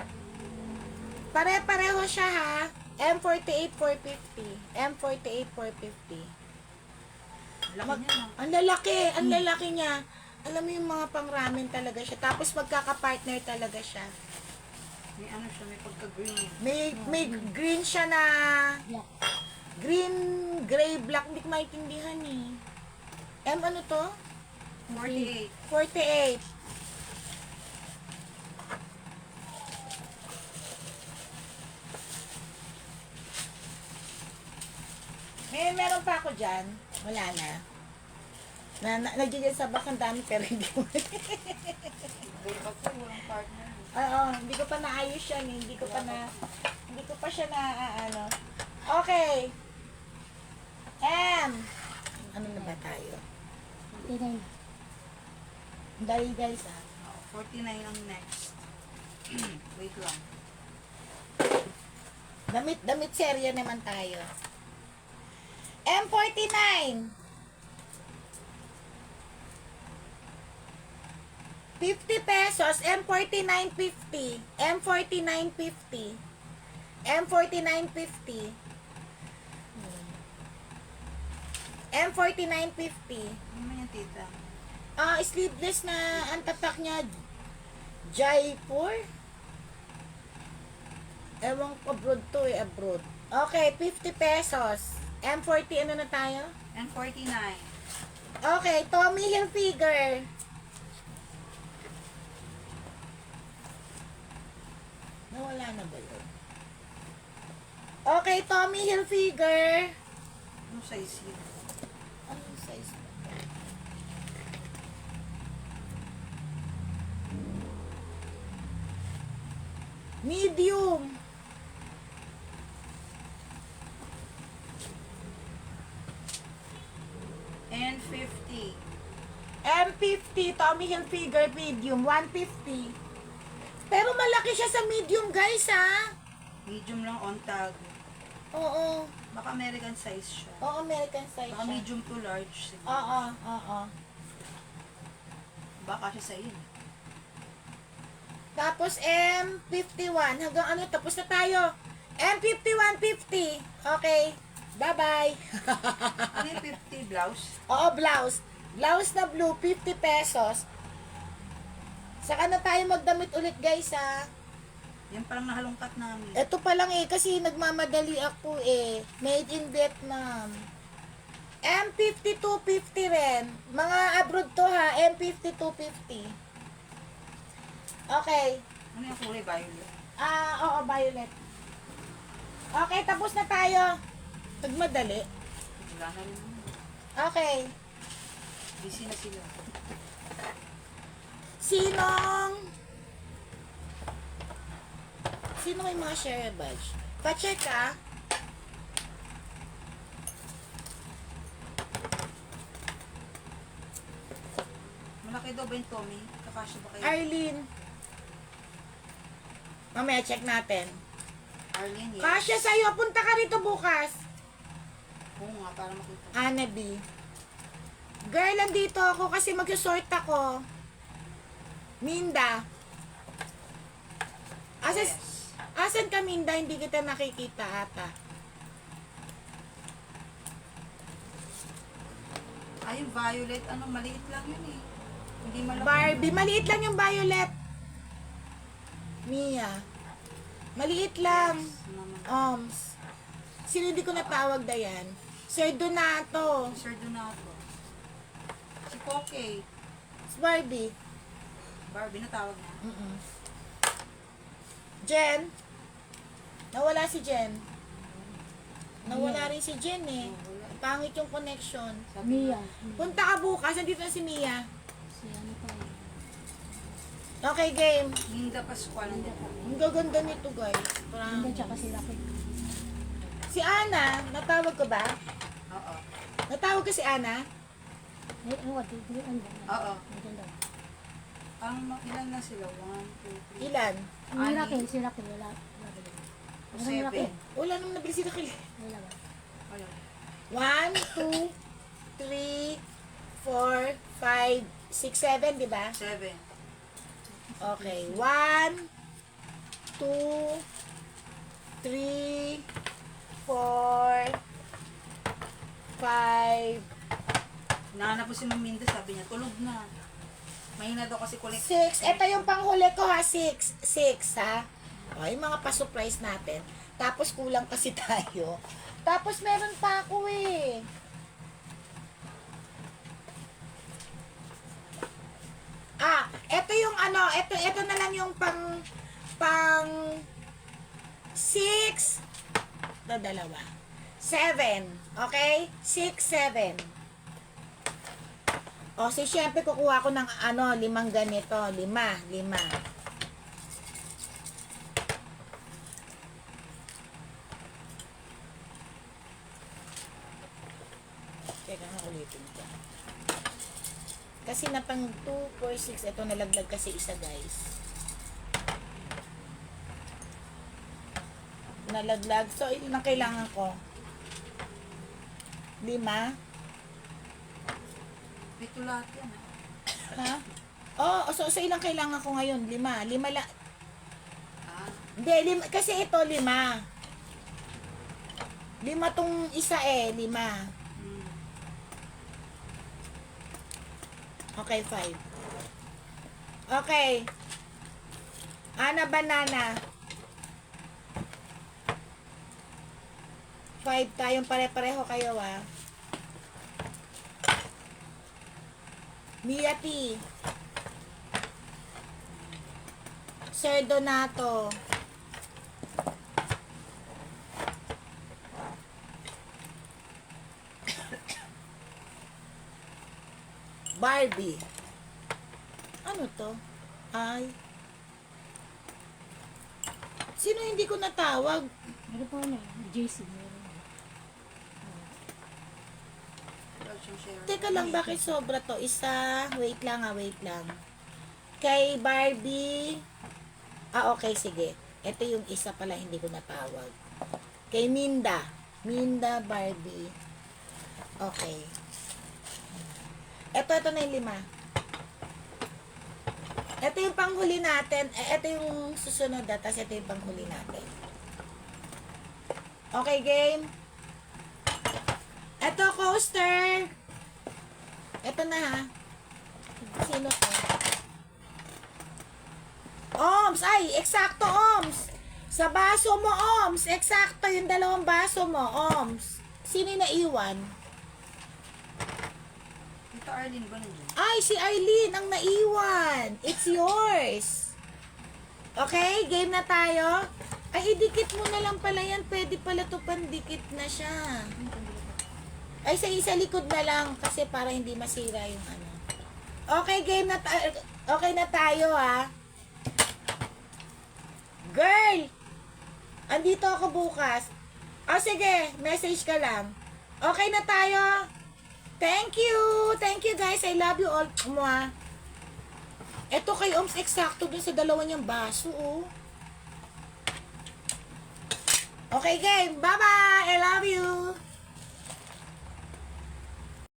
Pare-pareho siya ha. M48, 450. M48, 450. Laki niya na. Ang lalaki niya. Alam mo yung mga pang-ramen talaga siya. Tapos magkaka-partner talaga siya. May ano siya, may pagka-green. May green siya na Yeah. green, gray, black. Hindi ko maintindihan eh. Ano to? 48. 48. Meron pa ako dyan. Wala na. Nandiyan sa box ang dami pero hindi ko. Pero pag po, walang partner. Oo, hindi ko pa naayos yan. Hindi ko pa siya na ano. Okay. Ano na ba tayo? Tinay. Dali guys ah. 49 ang next. Wait lang. Damit serya naman tayo. M49. 50 pesos, M49.50. M49.50. M49.50. M49.50. Ano man yan, tita? Sleeveless na ang tatak niya. Jaipur. Ewan ko, abroad to eh, abroad. Okay, 50 pesos. M40, ano na tayo? And 49. Okay, Tommy Hilfiger. Nawala na ba yun? Okay, Tommy Hilfiger. Ano size yun? Anong size ba? Medium. And 50. M50, Tommy Hilfiger medium, 150. Pero malaki siya sa medium, guys, ha? Medium lang on tag. Oo. Baka American size siya. Oo, American size Baka siya. medium to large. Siguro. Oo. Baka siya sa iyo. Tapos M51, hanggang ano, tapos na tayo. M51.50. Okay. Bye-bye. Ano yung 50 blouse? Oo, blouse. Blouse na blue, 50 pesos. Saka na tayo magdamit ulit, guys, ha? Yan parang nahalungkat namin. Ito pa lang eh, kasi nagmamadali ako eh. Made in Vietnam. M52.50 rin. Mga abroad to ha, M52.50. Okay. Ano yung kulay violet? Oo, violet. Okay, tapos na tayo. Nagmadali. Wala na rin. Okay. Busy na sila. Sino may mga share badge? Pa-check ah. Malaki daw ba yung Tommy? Kakasya ba kayo? Arlene. Mamaya check natin. Arlene, yes. Kasya sa'yo, punta ka rito bukas. Oo nga, para makita. Ana B. Girl, andito ako kasi mag-sort ako. Minda. Yes. Asan ka, Minda? Hindi kita nakikita ata. Ay, yung violet, ano, maliit lang yun eh. Hindi malaki. Barbie, maliit lang yung violet. Mia. Maliit lang. Naman. Sino hindi ko natawag, Dayan? Sir Donato. Sir Donato. Si Poke. Barbie. Barbie, natawag na. Jen. Nawala si Jen. Nawala rin si Jen eh. Pangit yung connection. Mia. Punta ka bukas, nandito na si Mia. Si ano pa eh. Okay, game. Linda Pascual, nandito. Ang gaganda nito, guys. Hindi, tsaka si Rocky. Si Ana, natawag ko ba? Oo. Natawag ko si Ana? Eh, ano, di, ano, Oo. ano daw. Ilan na sila? 1, 2, 3. Ilan? Si Rocky, si Rocky, wala. Wala ba yun? O Ano yung Rocky? 7. Wala naman nabili sila kili. Wala ba? Wala. 1, 2, 3, 4, 5, 6, 7, di ba? 7. Okay. 1, 2, 3, 4, 5, Nahanap po si Maminda, sabi niya, tulog na. Mahina daw kasi kulit. 6. Ito yung panghuli ko ha. 6. 6 ha. O, yung mga pa-surprise natin. Tapos kulang kasi tayo. Tapos meron pa ako eh. Ito yung ano, ito na lang yung pang 6 na dalawa. 7. Okay? 6, 7. O, so syempre kukuha ko ng ano, 5 ganito. 5. Teka nga ulitin ko. Kasi na pang 2, 4, 6, ito nalaglag kasi isa guys. Nalaglag. So, ilan ang kailangan ko? 5? Pito lahat yan. Ha? Oh, so ilang kailangan ko ngayon? 5. 5 lang. Ah, Hindi, 5. Kasi ito 5. 5 tong isa eh, 5. hmm. Okay, 5. Okay. Ana banana. 5 tayong pare-pareho kayo ah. Mia T. Sir Donato. Barbie. Ano to? Ay. Sino hindi ko natawag? Meron pa ano, JC. Meron. Wala siyang share. Teka lang, bakit sobra to? Isa. Wait lang. Kay Barbie. Okay, sige. Ito yung isa pala hindi ko natawag. Kay Minda. Minda, Barbie. Okay. Ito na yung 5. Ito yung panghuli natin. Ito yung susunod na. Tapos ito yung panghuli natin. Okay, game. Ito, coaster. Ito na ha. Sino to? Oms! Ay, eksakto, Oms! Sa baso mo, Oms! Eksakto yung 2 baso mo, Oms. Sino yung naiwan? Tita Arlene ba nandiyan? Ay, si Arlene ang naiwan. It's yours. Okay, game na tayo. Ay, idikit mo na lang pala yan. Pwede pala to pandikit na siya. Ay, sa isa likod na lang kasi para hindi masira yung ano. Okay, game na tayo. Okay na tayo, ha. Girl! Andito ako bukas. Sige, message ka lang. Okay na tayo. Thank you. Thank you, guys. I love you all. Mwah. Ito kay Oms, eksakto dun sa 2 niyang baso, oh. Okay, game. Bye-bye. I love you.